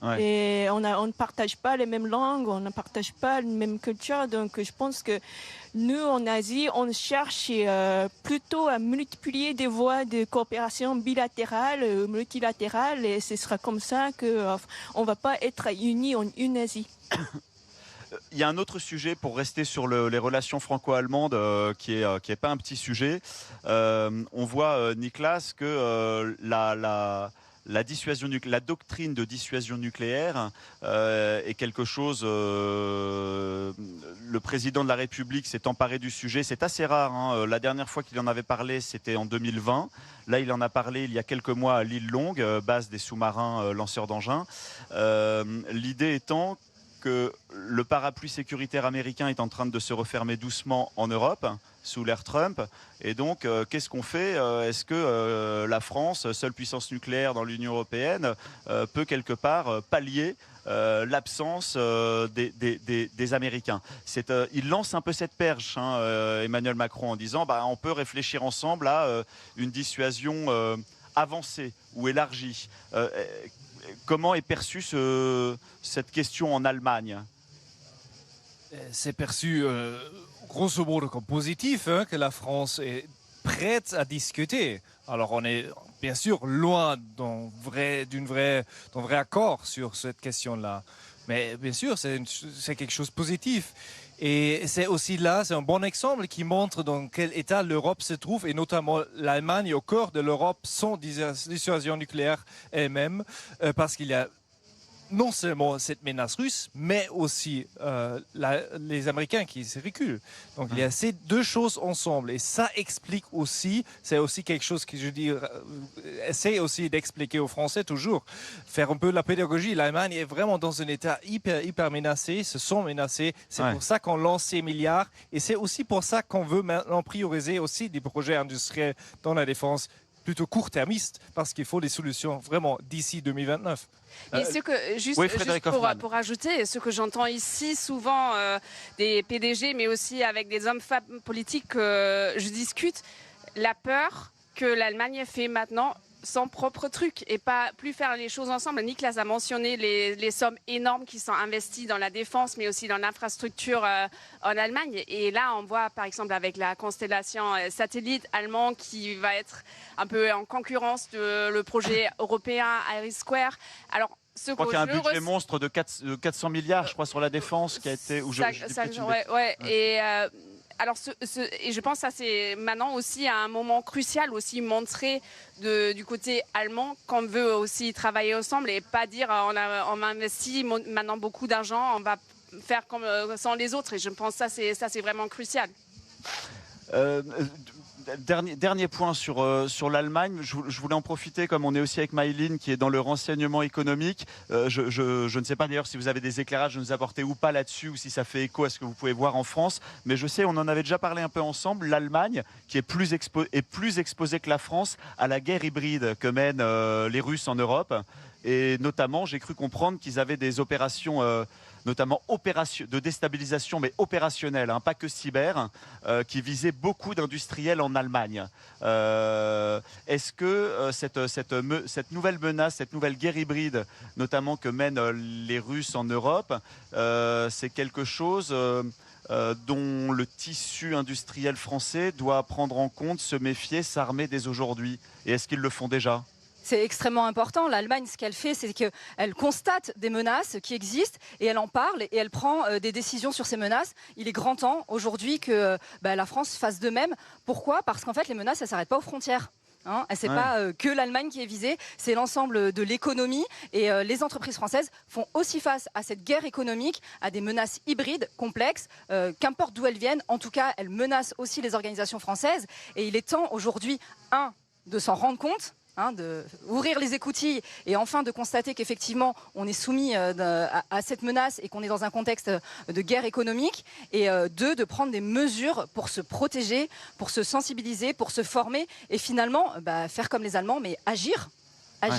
Ouais. Et on ne partage pas les mêmes langues, on ne partage pas la même culture. Donc je pense que nous, en Asie, on cherche plutôt à multiplier des voies de coopération bilatérale, multilatérale. Et ce sera comme ça qu'on ne va pas être unis en une Asie. Il y a un autre sujet pour rester sur les relations franco-allemandes qui est pas un petit sujet. On voit, Niklas, que la doctrine de dissuasion nucléaire est quelque chose. Le président de la République s'est emparé du sujet. C'est assez rare. Hein. La dernière fois qu'il en avait parlé, c'était en 2020. Là, il en a parlé il y a quelques mois à l'île Longue, base des sous-marins lanceurs d'engins. L'idée étant que le parapluie sécuritaire américain est en train de se refermer doucement en Europe sous l'ère Trump. Et donc, qu'est-ce qu'on fait ? Est-ce que la France, seule puissance nucléaire dans l'Union européenne, peut quelque part pallier l'absence des Américains ? Il lance un peu cette perche, Emmanuel Macron, en disant on peut réfléchir ensemble à une dissuasion avancée ou élargie. Comment est perçue cette question en Allemagne ? C'est perçu grosso modo comme positif, que la France est prête à discuter. Alors on est bien sûr loin d'un vrai accord sur cette question-là. Mais bien sûr, c'est quelque chose de positif. Et c'est aussi là, c'est un bon exemple qui montre dans quel état l'Europe se trouve, et notamment l'Allemagne au cœur de l'Europe sans dissuasion nucléaire elle-même, parce qu'il y a non seulement cette menace russe, mais aussi les Américains qui se reculent. Donc il y a ces deux choses ensemble, et ça explique aussi, c'est aussi quelque chose que je dis, essaie aussi d'expliquer aux Français toujours, faire un peu la pédagogie. L'Allemagne est vraiment dans un état hyper menacé, se sent menacés, c'est pour ça qu'on lance ces milliards, et c'est aussi pour ça qu'on veut maintenant prioriser aussi des projets industriels dans la défense plutôt court-termistes, parce qu'il faut des solutions vraiment d'ici 2029. Et juste pour ajouter, ce que j'entends ici souvent des PDG, mais aussi avec des hommes-femmes politiques que je discute, la peur que l'Allemagne fait maintenant son propre truc et pas plus faire les choses ensemble. Nicolas a mentionné les sommes énormes qui sont investies dans la défense, mais aussi dans l'infrastructure en Allemagne. Et là, on voit par exemple avec la constellation satellite allemand qui va être un peu en concurrence de le projet européen IRIS². Alors, je crois qu'il y a un budget monstre de 400 milliards, je crois, sur la défense qui a été... Alors, et je pense que ça, c'est maintenant aussi un moment crucial, aussi montrer du côté allemand qu'on veut aussi travailler ensemble et pas dire on a investi maintenant beaucoup d'argent, on va faire comme sans les autres. Et je pense que ça, c'est vraiment crucial. Dernier point sur l'Allemagne, je voulais en profiter, comme on est aussi avec Maïline qui est dans le renseignement économique. Je ne sais pas d'ailleurs si vous avez des éclairages à nous apporter ou pas là-dessus, ou si ça fait écho à ce que vous pouvez voir en France. Mais je sais, on en avait déjà parlé un peu ensemble, l'Allemagne qui est plus exposée que la France à la guerre hybride que mènent les Russes en Europe. Et notamment, j'ai cru comprendre qu'ils avaient des opérations... notamment de déstabilisation, mais opérationnelle, hein, pas que cyber, qui visait beaucoup d'industriels en Allemagne. Est-ce que cette nouvelle menace, cette nouvelle guerre hybride, notamment que mènent les Russes en Europe, c'est quelque chose dont le tissu industriel français doit prendre en compte, se méfier, s'armer dès aujourd'hui? Et est-ce qu'ils le font déjà ? C'est extrêmement important. L'Allemagne, ce qu'elle fait, c'est qu'elle constate des menaces qui existent et elle en parle et elle prend des décisions sur ces menaces. Il est grand temps aujourd'hui que la France fasse de même. Pourquoi ? Parce qu'en fait, les menaces, elles ne s'arrêtent pas aux frontières. C'est pas que l'Allemagne qui est visée, c'est l'ensemble de l'économie. Et les entreprises françaises font aussi face à cette guerre économique, à des menaces hybrides complexes, qu'importe d'où elles viennent. En tout cas, elles menacent aussi les organisations françaises. Et il est temps aujourd'hui, de s'en rendre compte, de ouvrir les écoutilles et enfin de constater qu'effectivement on est soumis à cette menace et qu'on est dans un contexte de guerre économique, et de prendre des mesures pour se protéger, pour se sensibiliser, pour se former et finalement faire comme les Allemands, mais agir. Ouais.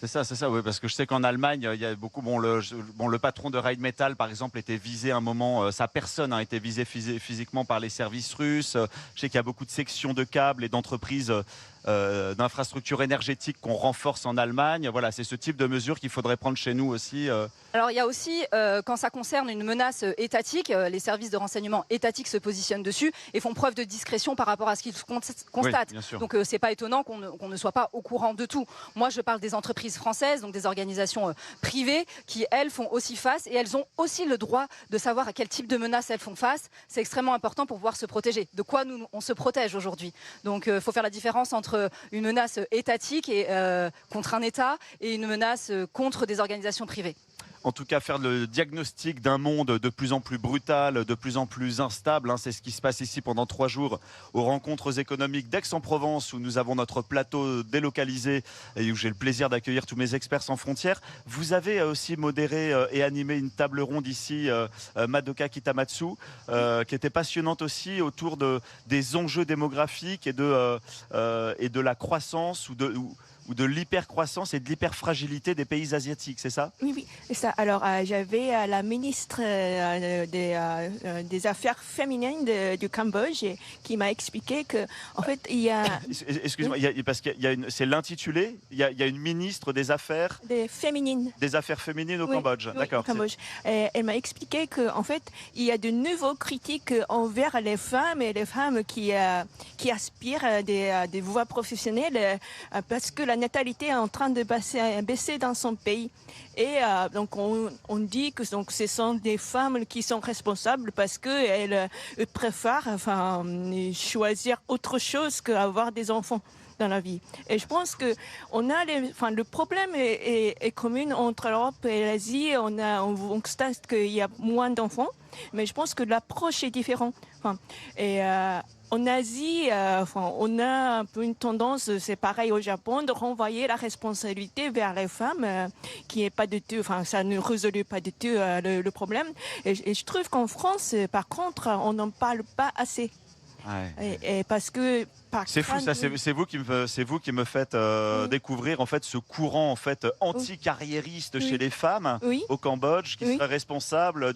C'est ça, oui, parce que je sais qu'en Allemagne, il y a beaucoup. Le patron de Rheinmetall, par exemple, était visé à un moment. Sa personne a été visée physiquement par les services russes. Je sais qu'il y a beaucoup de sections de câbles et d'entreprises d'infrastructures énergétiques qu'on renforce en Allemagne. Voilà, c'est ce type de mesures qu'il faudrait prendre chez nous aussi. Alors il y a aussi, quand ça concerne une menace étatique, les services de renseignement étatiques se positionnent dessus et font preuve de discrétion par rapport à ce qu'ils constatent. Oui, donc c'est pas étonnant qu'on ne soit pas au courant de tout. Moi je parle des entreprises françaises, donc des organisations privées qui elles font aussi face, et elles ont aussi le droit de savoir à quel type de menaces elles font face. C'est extrêmement important pour pouvoir se protéger. De quoi on se protège aujourd'hui? Donc il faut faire la différence entre une menace étatique et, contre un État, et une menace contre des organisations privées. En tout cas, faire le diagnostic d'un monde de plus en plus brutal, de plus en plus instable. C'est ce qui se passe ici pendant 3 jours aux rencontres économiques d'Aix-en-Provence, où nous avons notre plateau délocalisé et où j'ai le plaisir d'accueillir tous mes experts sans frontières. Vous avez aussi modéré et animé une table ronde ici, Madoka Kitamatsu, qui était passionnante aussi autour des enjeux démographiques et de la croissance ou de l'hypercroissance et de l'hyperfragilité des pays asiatiques, c'est ça? Oui, c'est ça. Alors, j'avais la ministre des Affaires féminines du Cambodge qui m'a expliqué que, en fait, il y a... Excuse-moi, parce qu'il y a c'est l'intitulé, il y a une ministre des Affaires... Des Affaires féminines au Cambodge, d'accord. Au Cambodge. Elle m'a expliqué qu'en fait, il y a de nouveaux critiques envers les femmes et les femmes qui aspirent des voies professionnelles parce que la natalité est en train de baisser dans son pays. Et donc on dit que donc ce sont des femmes qui sont responsables parce qu'elles préfèrent choisir autre chose qu'avoir des enfants dans la vie. Et je pense que le problème est commun entre l'Europe et l'Asie. On constate qu'il y a moins d'enfants, mais je pense que l'approche est différente. En Asie, on a un peu une tendance, c'est pareil au Japon, de renvoyer la responsabilité vers les femmes, qui est pas du tout, ça ne résout pas du tout le problème. Et je trouve qu'en France, par contre, on n'en parle pas assez. Ouais. Et parce que c'est fou, ça. C'est vous qui me faites découvrir en fait ce courant en fait anti-carriériste chez les femmes au Cambodge, qui serait responsable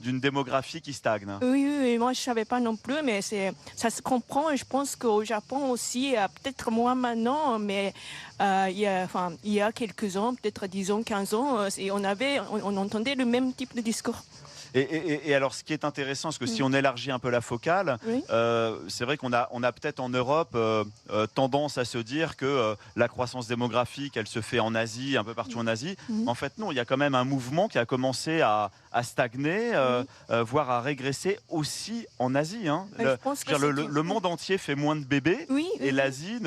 d'une démographie qui stagne. Oui, moi je ne savais pas non plus, mais ça se comprend. Et je pense qu'au Japon aussi, peut-être moins maintenant, mais il y a quelques ans, peut-être 10 ans, 15 ans, on entendait le même type de discours. Et alors, ce qui est intéressant, c'est que si on élargit un peu la focale, c'est vrai qu'on a peut-être en Europe tendance à se dire que la croissance démographique, elle se fait en Asie, un peu partout en Asie. En fait, non, il y a quand même un mouvement qui a commencé à stagner, voire à régresser aussi en Asie. Hein. Le monde entier fait moins de bébés et l'Asie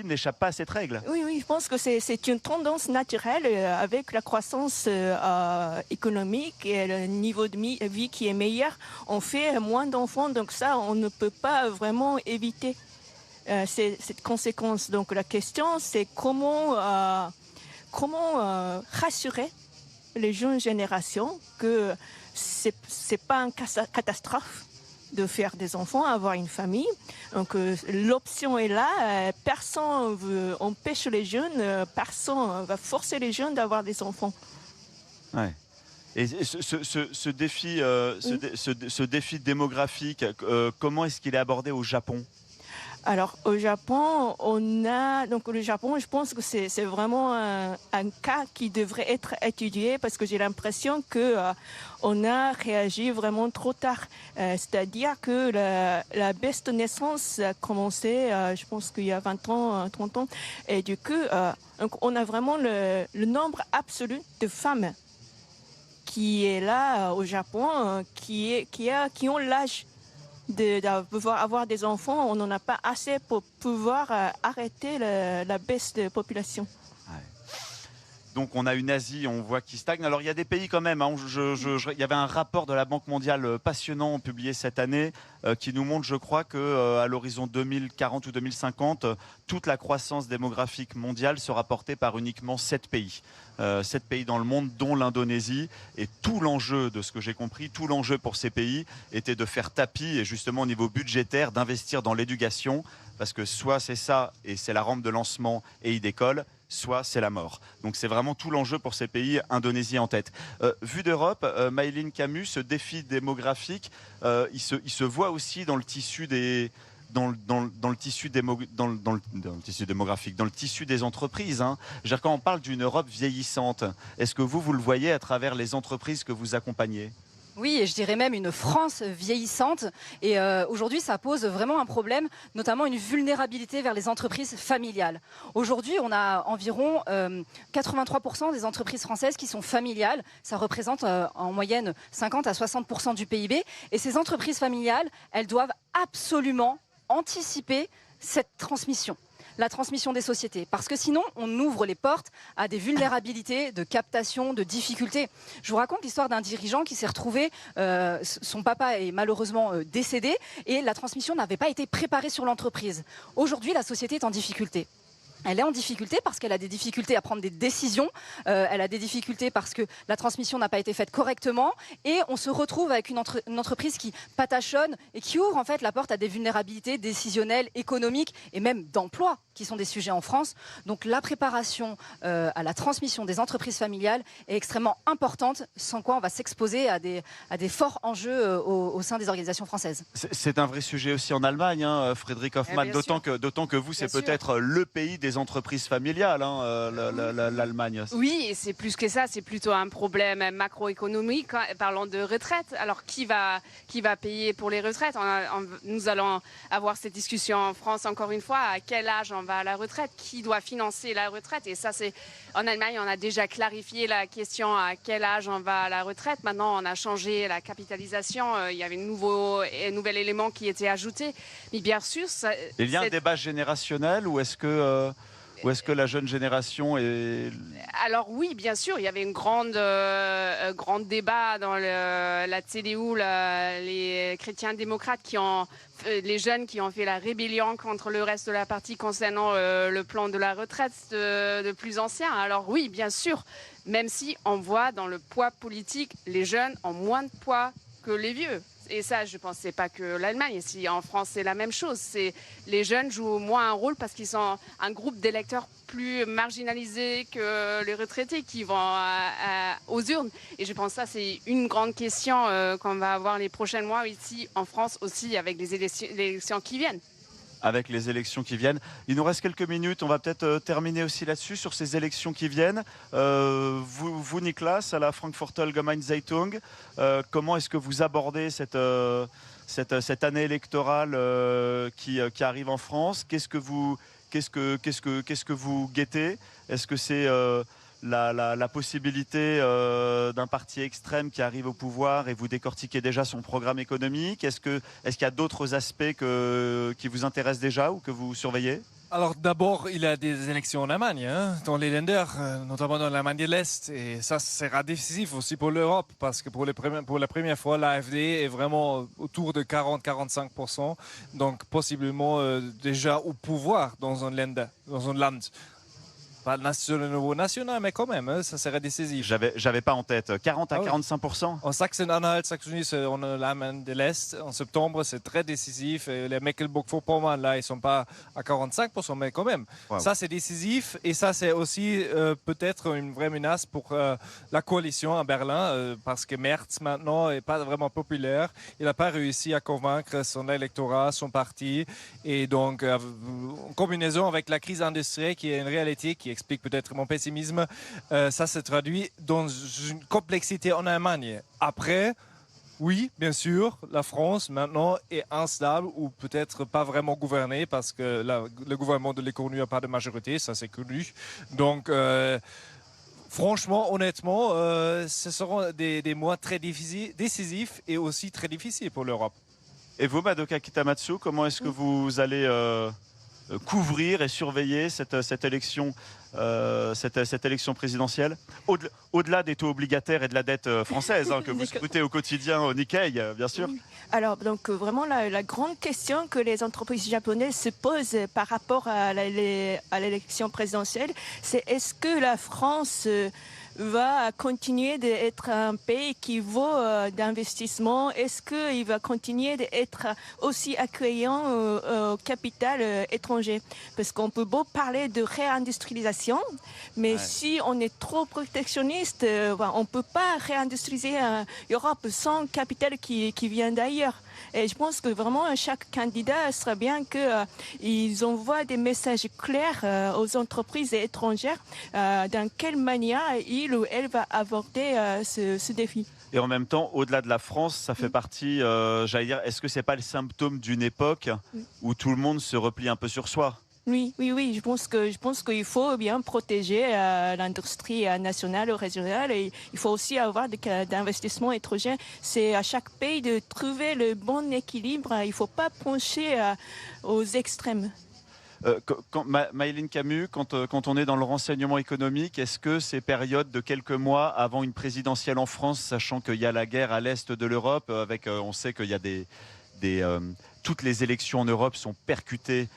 n'échappe pas à cette règle. Oui, je pense que c'est une tendance naturelle avec la croissance économique et le niveau de vie qui est meilleur. On fait moins d'enfants, donc ça, on ne peut pas vraiment éviter cette conséquence. Donc la question, c'est comment rassurer les jeunes générations que c'est pas une catastrophe de faire des enfants, avoir une famille. Donc l'option est là. Personne veut empêcher les jeunes, personne va forcer les jeunes d'avoir des enfants. Ouais. Et ce défi démographique, comment est-ce qu'il est abordé au Japon ? Alors au Japon, le Japon, je pense que c'est vraiment un cas qui devrait être étudié parce que j'ai l'impression que on a réagi vraiment trop tard. C'est-à-dire que la baisse de naissance a commencé, je pense qu'il y a 20 ans, 30 ans, et du coup, on a vraiment le nombre absolu de femmes qui est là au Japon, qui ont l'âge de pouvoir avoir des enfants. On n'en a pas assez pour pouvoir arrêter la baisse de population. Donc on a une Asie, on voit qui stagne. Alors il y a des pays quand même. Hein, il y avait un rapport de la Banque mondiale passionnant publié cette année qui nous montre, je crois, qu'à l'horizon 2040 ou 2050, toute la croissance démographique mondiale sera portée par uniquement 7 pays. 7 pays dans le monde, dont l'Indonésie. Et tout l'enjeu, de ce que j'ai compris, tout l'enjeu pour ces pays était de faire tapis et justement au niveau budgétaire, d'investir dans l'éducation. Parce que soit c'est ça et c'est la rampe de lancement et ils décollent, soit c'est la mort. Donc c'est vraiment tout l'enjeu pour ces pays, Indonésie en tête. Vu d'Europe, Mayline Camus, ce défi démographique, il se voit aussi dans le tissu des... Dans le tissu démographique, dans le tissu des entreprises. Hein. Quand on parle d'une Europe vieillissante, est-ce que vous le voyez à travers les entreprises que vous accompagnez ? Oui, et je dirais même une France vieillissante. Et aujourd'hui, ça pose vraiment un problème, notamment une vulnérabilité vers les entreprises familiales. Aujourd'hui, on a environ 83% des entreprises françaises qui sont familiales. Ça représente en moyenne 50 à 60% du PIB. Et ces entreprises familiales, elles doivent absolument anticiper cette transmission. La transmission des sociétés. Parce que sinon, on ouvre les portes à des vulnérabilités de captation, de difficultés. Je vous raconte l'histoire d'un dirigeant qui s'est retrouvé, son papa est malheureusement décédé et la transmission n'avait pas été préparée sur l'entreprise. Aujourd'hui, la société est en difficulté. Elle est en difficulté parce qu'elle a des difficultés à prendre des décisions, elle a des difficultés parce que la transmission n'a pas été faite correctement et on se retrouve avec une entreprise qui patachonne et qui ouvre en fait la porte à des vulnérabilités décisionnelles, économiques et même d'emploi qui sont des sujets en France. Donc la préparation à la transmission des entreprises familiales est extrêmement importante, sans quoi on va s'exposer à des forts enjeux au sein des organisations françaises. C'est un vrai sujet aussi en Allemagne, hein, Frédéric Hoffmann, d'autant que vous, c'est peut-être le pays des entreprises familiales, hein, l'Allemagne. Oui, et c'est plus que ça, c'est plutôt un problème macroéconomique. Parlons de retraite. Alors, qui va payer pour les retraites ? Nous allons avoir cette discussion en France encore une fois. À quel âge on va à la retraite ? Qui doit financer la retraite ? Et ça, c'est en Allemagne, on a déjà clarifié la question à quel âge on va à la retraite. Maintenant, on a changé la capitalisation. Il y avait un nouvel élément qui était ajouté. Mais bien sûr, il y a un débat générationnel ou est-ce que la jeune génération est... Alors oui, bien sûr, il y avait un grand débat dans la CDU, les chrétiens démocrates les jeunes qui ont fait la rébellion contre le reste de la partie concernant le plan de la retraite de plus anciens. Alors oui, bien sûr, même si on voit dans le poids politique, les jeunes ont moins de poids que les vieux. Et ça, je pense, c'est pas que l'Allemagne. Ici, en France, c'est la même chose. Les jeunes jouent moins un rôle parce qu'ils sont un groupe d'électeurs plus marginalisés que les retraités qui vont aux urnes. Et je pense que ça, c'est une grande question qu'on va avoir les prochains mois ici en France aussi avec les élections qui viennent. Avec les élections qui viennent. Il nous reste quelques minutes, on va peut-être terminer aussi là-dessus, sur ces élections qui viennent. Vous, Niklas, à la Frankfurter Allgemeine Zeitung, comment est-ce que vous abordez cette année électorale qui arrive en France? Qu'est-ce que vous guettez? Est-ce que c'est la possibilité d'un parti extrême qui arrive au pouvoir et vous décortiquez déjà son programme économique? Est-ce qu'il y a d'autres aspects qui vous intéressent déjà ou que vous surveillez? Alors d'abord, il y a des élections en Allemagne, dans les Länder, notamment dans l'Allemagne de l'Est. Et ça sera décisif aussi pour l'Europe, parce que pour la première fois, l'AfD est vraiment autour de 40-45%. Donc possiblement déjà au pouvoir dans un Länder, dans un land. Pas sur le niveau national, mais quand même, ça serait décisif. J'avais pas en tête. 40 à 45%. En Sachsen-Anhalt, Saxonie, en Allemagne de l'Est, en septembre, c'est très décisif. Et les Mecklenburg-Vorpommern, là, ils sont pas à 45%, mais quand même. Wow. Ça, c'est décisif. Et ça, c'est aussi peut-être une vraie menace pour la coalition à Berlin, parce que Merz, maintenant, est pas vraiment populaire. Il n'a pas réussi à convaincre son électorat, son parti. Et donc, en combinaison avec la crise industrielle, qui est une réalité qui explique peut-être mon pessimisme, ça se traduit dans une complexité en Allemagne. Après, oui, bien sûr, la France maintenant est instable ou peut-être pas vraiment gouvernée parce que le gouvernement de l'économie n'a pas de majorité, ça c'est connu. Donc, franchement, honnêtement, ce seront des mois très décisifs et aussi très difficiles pour l'Europe. Et vous, Madoka Kitamatsu, comment est-ce que vous allez couvrir et surveiller cette élection présidentielle, au-delà des taux obligataires et de la dette française que vous scrutez au quotidien au Nikkei, bien sûr? Alors, donc vraiment, la grande question que les entreprises japonaises se posent par rapport à l'élection présidentielle, c'est est-ce que la France va continuer d'être un pays qui vaut d'investissement? Est-ce qu'il va continuer d'être aussi accueillant au capital étranger? Parce qu'on peut beau parler de réindustrialisation, mais si on est trop protectionniste, on ne peut pas réindustrialiser l'Europe sans capital qui vient d'ailleurs. Et je pense que vraiment chaque candidat serait bien qu'ils envoient des messages clairs aux entreprises étrangères dans quelle manière il ou elle va aborder ce défi. Et en même temps, au-delà de la France, ça fait partie, j'allais dire, est-ce que c'est pas le symptôme d'une époque où tout le monde se replie un peu sur soi? Oui. Je pense qu'il faut bien protéger l'industrie nationale ou régionale et il faut aussi avoir d'investissements étrangers. C'est à chaque pays de trouver le bon équilibre. Il ne faut pas pencher aux extrêmes. Maëlyn Camus, quand on est dans le renseignement économique, est-ce que ces périodes de quelques mois avant une présidentielle en France, sachant qu'il y a la guerre à l'est de l'Europe, on sait qu'il y a toutes les élections en Europe sont percutées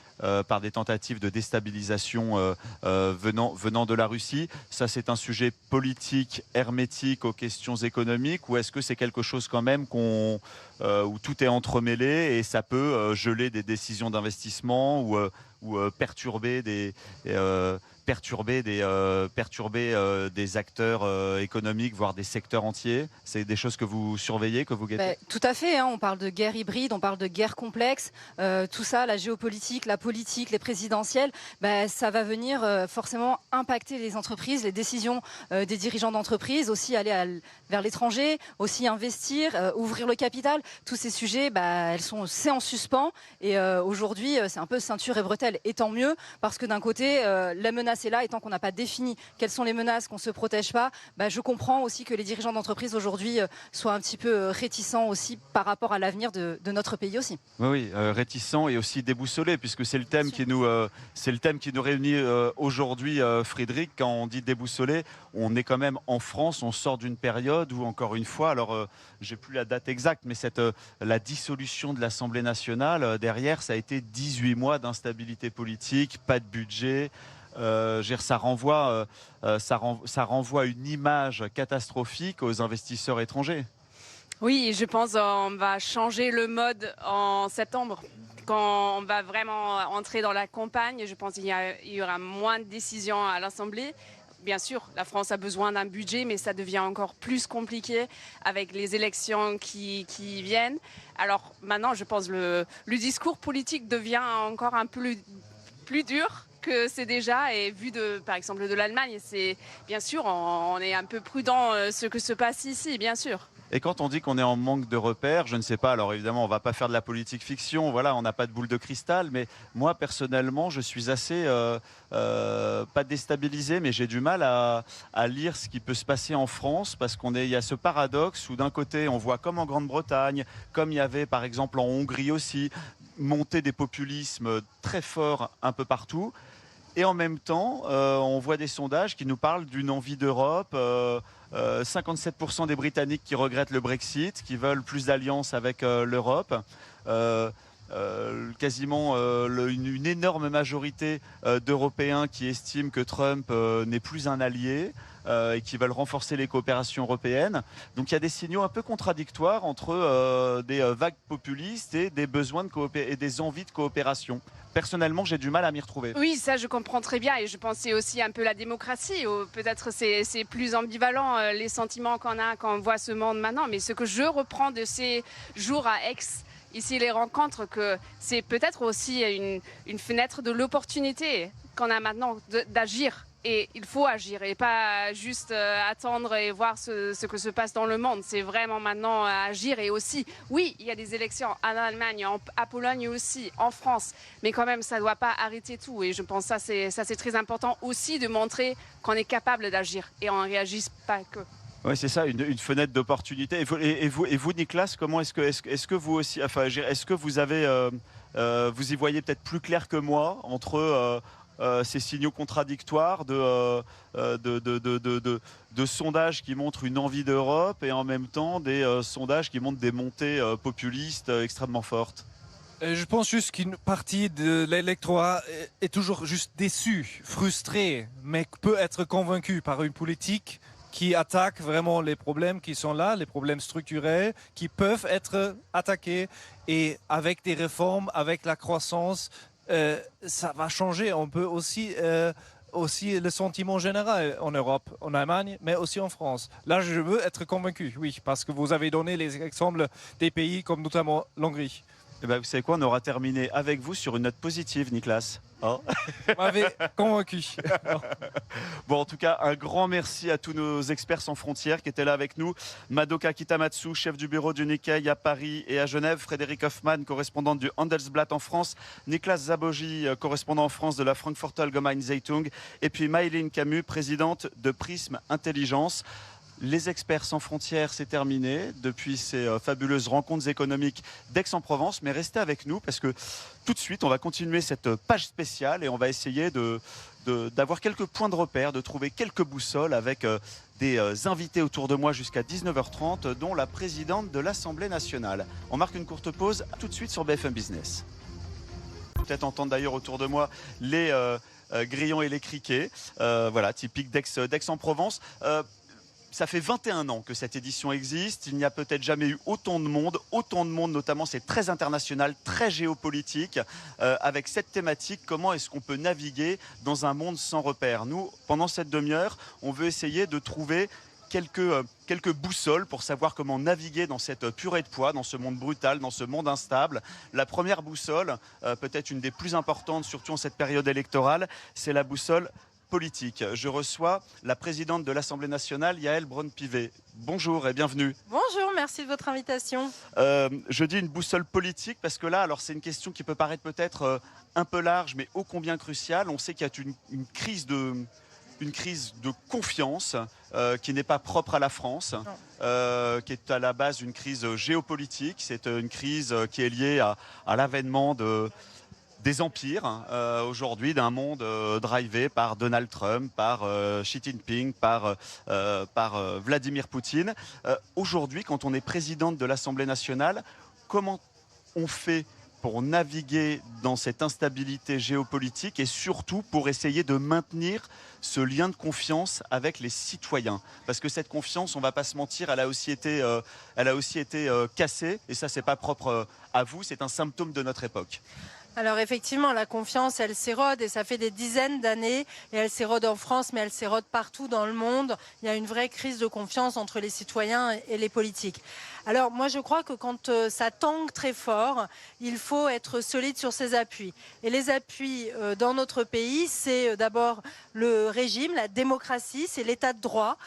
par des tentatives de déstabilisation venant de la Russie. Ça, c'est un sujet politique hermétique aux questions économiques, ou est-ce que c'est quelque chose quand même où tout est entremêlé et ça peut geler des décisions d'investissement ou perturber des acteurs économiques, voire des secteurs entiers? C'est des choses que vous surveillez, que vous guettez? Tout à fait, on parle de guerre hybride, on parle de guerre complexe. Tout ça, la géopolitique, la politique, les présidentielles, ça va venir forcément impacter les entreprises, les décisions des dirigeants d'entreprise, aussi aller vers l'étranger, aussi investir, ouvrir le capital. Tous ces sujets, c'est en suspens. Et aujourd'hui, c'est un peu ceinture et bretelles. Et tant mieux, parce que d'un côté, la menace est là, et tant qu'on n'a pas défini quelles sont les menaces, qu'on ne se protège pas, je comprends aussi que les dirigeants d'entreprise aujourd'hui soient un petit peu réticents aussi par rapport à l'avenir de notre pays aussi. Oui, réticents et aussi déboussolés, puisque c'est le thème qui nous réunit aujourd'hui, Frédéric. Quand on dit déboussolé, on est quand même en France, on sort d'une période où, encore une fois, alors j'ai plus la date exacte, mais la dissolution de l'Assemblée nationale, derrière, ça a été 18 mois d'instabilité politique, pas de budget. Ça renvoie une image catastrophique aux investisseurs étrangers. Oui, je pense qu'on va changer le mode en septembre. Quand on va vraiment entrer dans la campagne, je pense qu'il y aura moins de décisions à l'Assemblée. Bien sûr, la France a besoin d'un budget, mais ça devient encore plus compliqué avec les élections qui viennent. Alors maintenant, je pense que le discours politique devient encore un peu plus dur que c'est déjà. Et vu par exemple de l'Allemagne, c'est bien sûr, on est un peu prudent ce que se passe ici, bien sûr. Et quand on dit qu'on est en manque de repères, je ne sais pas, alors évidemment on ne va pas faire de la politique fiction, voilà, on n'a pas de boule de cristal, mais moi personnellement je suis assez, pas déstabilisé, mais j'ai du mal à lire ce qui peut se passer en France, parce il y a ce paradoxe où d'un côté on voit comme en Grande-Bretagne, comme il y avait par exemple en Hongrie aussi, monter des populismes très forts un peu partout. Et en même temps, on voit des sondages qui nous parlent d'une envie d'Europe. 57% des Britanniques qui regrettent le Brexit, qui veulent plus d'alliance avec l'Europe. Quasiment une énorme majorité d'Européens qui estiment que Trump n'est plus un allié et qui veulent renforcer les coopérations européennes. Donc il y a des signaux un peu contradictoires entre des vagues populistes et des besoins et des envies de coopération. Personnellement, j'ai du mal à m'y retrouver. Oui, ça je comprends très bien et je pense que c'est aussi un peu la démocratie. Peut-être c'est plus ambivalent les sentiments qu'on a quand on voit ce monde maintenant. Mais ce que je reprends de ces jours à Aix, ici les rencontres, que c'est peut-être aussi une fenêtre de l'opportunité qu'on a maintenant d'agir. Et il faut agir et pas juste attendre et voir ce que se passe dans le monde. C'est vraiment maintenant agir. Et aussi, oui, il y a des élections en Allemagne, à Pologne aussi, en France. Mais quand même, ça ne doit pas arrêter tout. Et je pense que ça c'est très important aussi de montrer qu'on est capable d'agir et on ne réagisse pas que. Oui, c'est ça, une fenêtre d'opportunité. Et vous, Nicolas, comment est-ce que vous aussi, enfin, est-ce que vous avez, vous y voyez peut-être plus clair que moi entre ces signaux contradictoires de sondages qui montrent une envie d'Europe et en même temps des sondages qui montrent des montées populistes extrêmement fortes? Je pense juste qu'une partie de l'électorat est toujours juste déçu, frustré, mais peut être convaincu par une politique qui attaque vraiment les problèmes qui sont là, les problèmes structurels, qui peuvent être attaqués. Et avec des réformes, avec la croissance, ça va changer. On peut aussi le sentiment général en Europe, en Allemagne, mais aussi en France. Là, je veux être convaincu, oui, parce que vous avez donné les exemples des pays comme notamment l'Hongrie. Eh ben, vous savez quoi, on aura terminé avec vous sur une note positive, Nicolas. Oh. Vous m'avez convaincu. Bon, en tout cas, un grand merci à tous nos experts sans frontières qui étaient là avec nous. Madoka Kitamatsu, chef du bureau du Nikkei à Paris et à Genève. Frédéric Hoffmann, correspondante du Handelsblatt en France. Nicolas Zaboji, correspondant en France de la Frankfurter Allgemeine Zeitung. Et puis Maëlyn Camus, présidente de Prism Intelligence. Les experts sans frontières, c'est terminé depuis ces fabuleuses rencontres économiques d'Aix-en-Provence. Mais restez avec nous parce que tout de suite, on va continuer cette page spéciale et on va essayer d'avoir quelques points de repère, de trouver quelques boussoles avec des invités autour de moi jusqu'à 19h30, dont la présidente de l'Assemblée nationale. On marque une courte pause, tout de suite sur BFM Business. Peut-être entendre d'ailleurs autour de moi les grillons et les criquets, voilà, typique d'Aix-en-Provence. Ça fait 21 ans que cette édition existe. Il n'y a peut-être jamais eu autant de monde notamment, c'est très international, très géopolitique, avec cette thématique, comment est-ce qu'on peut naviguer dans un monde sans repères. Nous, pendant cette demi-heure, on veut essayer de trouver quelques boussoles pour savoir comment naviguer dans cette purée de pois, dans ce monde brutal, dans ce monde instable. La première boussole, peut-être une des plus importantes, surtout en cette période électorale, c'est la boussole politique. Je reçois la présidente de l'Assemblée nationale, Yaël Braun-Pivet. Bonjour et bienvenue. Bonjour, merci de votre invitation. Je dis une boussole politique parce que là, alors c'est une question qui peut paraître peut-être un peu large, mais ô combien cruciale. On sait qu'il y a une crise de confiance qui n'est pas propre à la France, qui est à la base une crise géopolitique. C'est une crise qui est liée à l'avènement des empires aujourd'hui, d'un monde drivé par Donald Trump, par Xi Jinping, par Vladimir Poutine. Aujourd'hui, quand on est présidente de l'Assemblée nationale, comment on fait pour naviguer dans cette instabilité géopolitique et surtout pour essayer de maintenir ce lien de confiance avec les citoyens. Parce que cette confiance, on ne va pas se mentir, elle a aussi été cassée. Et ça, c'est pas propre à vous, c'est un symptôme de notre époque. Alors effectivement, la confiance, elle s'érode et ça fait des dizaines d'années et elle s'érode en France, mais elle s'érode partout dans le monde. Il y a une vraie crise de confiance entre les citoyens et les politiques. Alors moi je crois que quand ça tangue très fort, il faut être solide sur ses appuis. Et les appuis dans notre pays, c'est d'abord le régime, la démocratie, c'est l'état de droit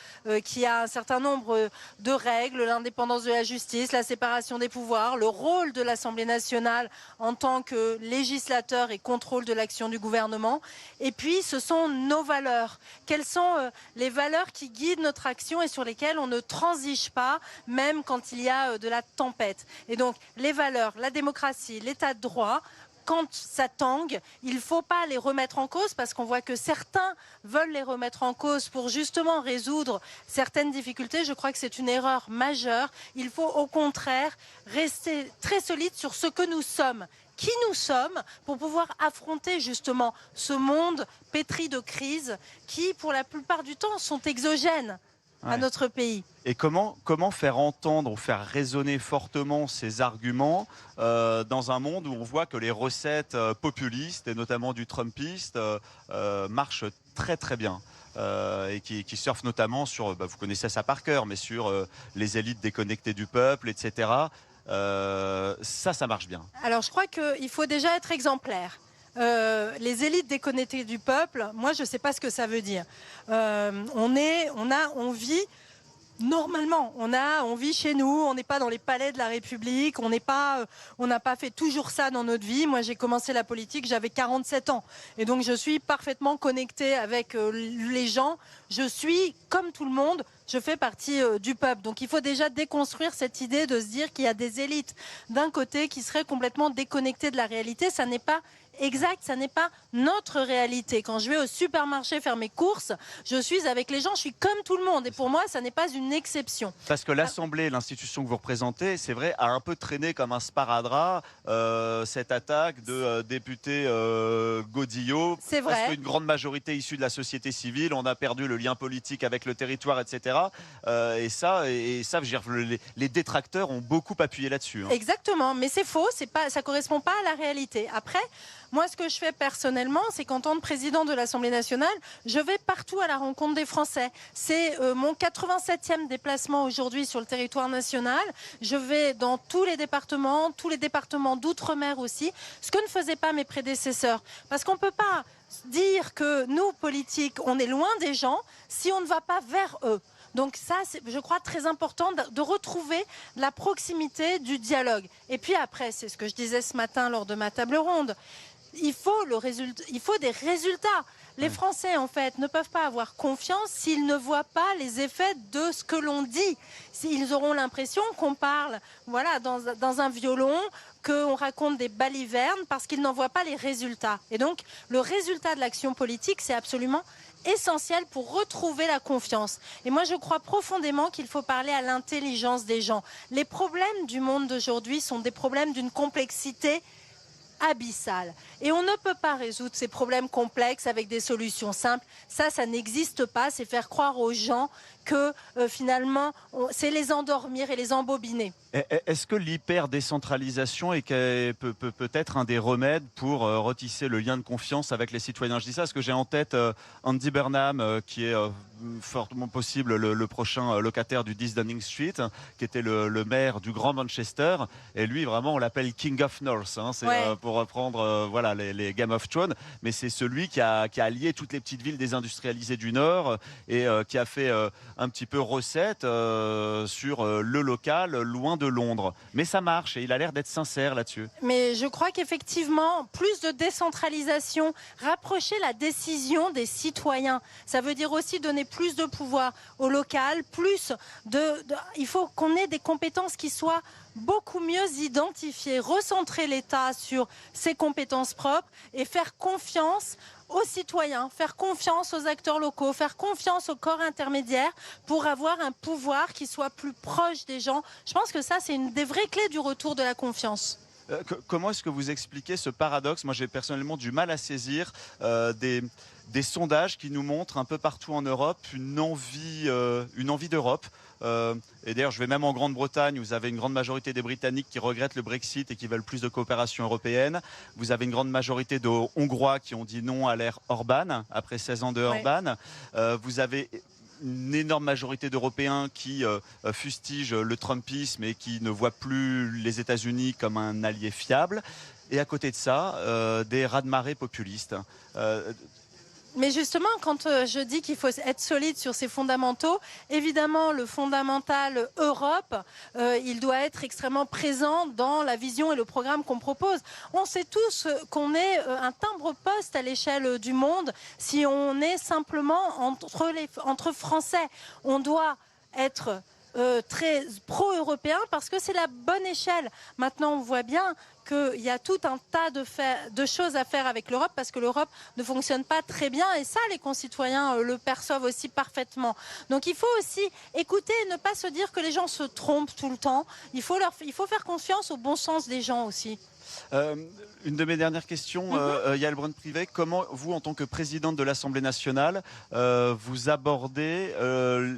qui a un certain nombre de règles, l'indépendance de la justice, la séparation des pouvoirs, le rôle de l'Assemblée nationale en tant que législateur et contrôle de l'action du gouvernement. Et puis ce sont nos valeurs. Quelles sont les valeurs qui guident notre action et sur lesquelles on ne transige pas, même quand il y a de la tempête. Et donc les valeurs, la démocratie, l'état de droit, quand ça tangue, il ne faut pas les remettre en cause parce qu'on voit que certains veulent les remettre en cause pour justement résoudre certaines difficultés. Je crois que c'est une erreur majeure. Il faut au contraire rester très solide sur ce que nous sommes. Qui nous sommes pour pouvoir affronter justement ce monde pétri de crises qui, pour la plupart du temps, sont exogènes à notre pays. Et comment faire entendre ou faire résonner fortement ces arguments dans un monde où on voit que les recettes populistes, et notamment du Trumpiste, marchent très très bien et qui surfent notamment sur, vous connaissez ça par cœur, mais sur les élites déconnectées du peuple, etc. Ça marche bien. Alors je crois qu'il faut déjà être exemplaire. Les élites déconnectées du peuple, moi je ne sais pas ce que ça veut dire. On vit normalement, on vit chez nous, on n'est pas dans les palais de la République, on n'a pas fait toujours ça dans notre vie. Moi j'ai commencé la politique, j'avais 47 ans et donc je suis parfaitement connectée avec les gens. Je suis comme tout le monde. Je fais partie du peuple. Donc il faut déjà déconstruire cette idée de se dire qu'il y a des élites d'un côté qui seraient complètement déconnectées de la réalité. Ça n'est pas exact, ça n'est pas notre réalité. Quand je vais au supermarché faire mes courses, je suis avec les gens, je suis comme tout le monde. Et pour moi, ça n'est pas une exception. Parce que l'Assemblée, l'institution que vous représentez, c'est vrai, a un peu traîné comme un sparadrap cette attaque de député Godillot. C'est vrai. Parce qu'une grande majorité issue de la société civile, on a perdu le lien politique avec le territoire, etc. Et ça, je veux dire, les détracteurs ont beaucoup appuyé là-dessus. Exactement, mais c'est faux, ça correspond pas à la réalité. Après, moi, ce que je fais personnellement, c'est qu'en tant que président de l'Assemblée nationale, je vais partout à la rencontre des Français. C'est mon 87e déplacement aujourd'hui sur le territoire national. Je vais dans tous les départements d'outre-mer aussi, ce que ne faisaient pas mes prédécesseurs. Parce qu'on ne peut pas dire que nous, politiques, on est loin des gens si on ne va pas vers eux. Donc ça, c'est, je crois, très important de retrouver la proximité du dialogue. Et puis après, c'est ce que je disais ce matin lors de ma table ronde, il faut des résultats. Les Français, en fait, ne peuvent pas avoir confiance s'ils ne voient pas les effets de ce que l'on dit. Ils auront l'impression qu'on parle dans un violon, qu'on raconte des balivernes parce qu'ils n'en voient pas les résultats. Et donc, le résultat de l'action politique, c'est absolument essentiel pour retrouver la confiance. Et moi, je crois profondément qu'il faut parler à l'intelligence des gens. Les problèmes du monde d'aujourd'hui sont des problèmes d'une complexité abyssale. Et on ne peut pas résoudre ces problèmes complexes avec des solutions simples. Ça n'existe pas. C'est faire croire aux gens que finalement, c'est les endormir et les embobiner. Est-ce que l'hyper-décentralisation peut être un des remèdes pour retisser le lien de confiance avec les citoyens? Je dis ça parce que j'ai en tête Andy Burnham, qui est fortement possible le prochain locataire du 10 Downing Street, qui était le maire du Grand Manchester. Et lui, vraiment, on l'appelle King of North. C'est pour reprendre les Game of Thrones. Mais c'est celui qui a allié toutes les petites villes désindustrialisées du Nord et qui a fait un petit peu recette sur le local, loin de Londres. Mais ça marche et il a l'air d'être sincère là-dessus. Mais je crois qu'effectivement, plus de décentralisation, rapprocher la décision des citoyens, ça veut dire aussi donner plus de pouvoir au local, il faut qu'on ait des compétences qui soient beaucoup mieux identifiées, recentrer l'État sur ses compétences propres et faire confiance aux citoyens, faire confiance aux acteurs locaux, faire confiance aux corps intermédiaires pour avoir un pouvoir qui soit plus proche des gens. Je pense que ça, c'est une des vraies clés du retour de la confiance. Comment est-ce que vous expliquez ce paradoxe? Moi, j'ai personnellement du mal à saisir des sondages qui nous montrent un peu partout en Europe une envie d'Europe. Et d'ailleurs, je vais même en Grande-Bretagne, vous avez une grande majorité des Britanniques qui regrettent le Brexit et qui veulent plus de coopération européenne. Vous avez une grande majorité de Hongrois qui ont dit non à l'ère Orban, après 16 ans de Orban. Vous avez une énorme majorité d'Européens qui fustigent le Trumpisme et qui ne voient plus les États-Unis comme un allié fiable. Et à côté de ça, des raz-de-marée populistes. Mais justement, quand je dis qu'il faut être solide sur ses fondamentaux, évidemment, le fondamental Europe, il doit être extrêmement présent dans la vision et le programme qu'on propose. On sait tous qu'on est un timbre-poste à l'échelle du monde si on est simplement entre Français. On doit être très pro-européen parce que c'est la bonne échelle. Maintenant, on voit bien qu'il y a tout un tas de choses à faire avec l'Europe parce que l'Europe ne fonctionne pas très bien et ça, les concitoyens le perçoivent aussi parfaitement. Donc il faut aussi écouter et ne pas se dire que les gens se trompent tout le temps. Il faut faire confiance au bon sens des gens aussi. Une de mes dernières questions, Yaël Braun-Pivet, comment vous, en tant que présidente de l'Assemblée nationale, vous abordez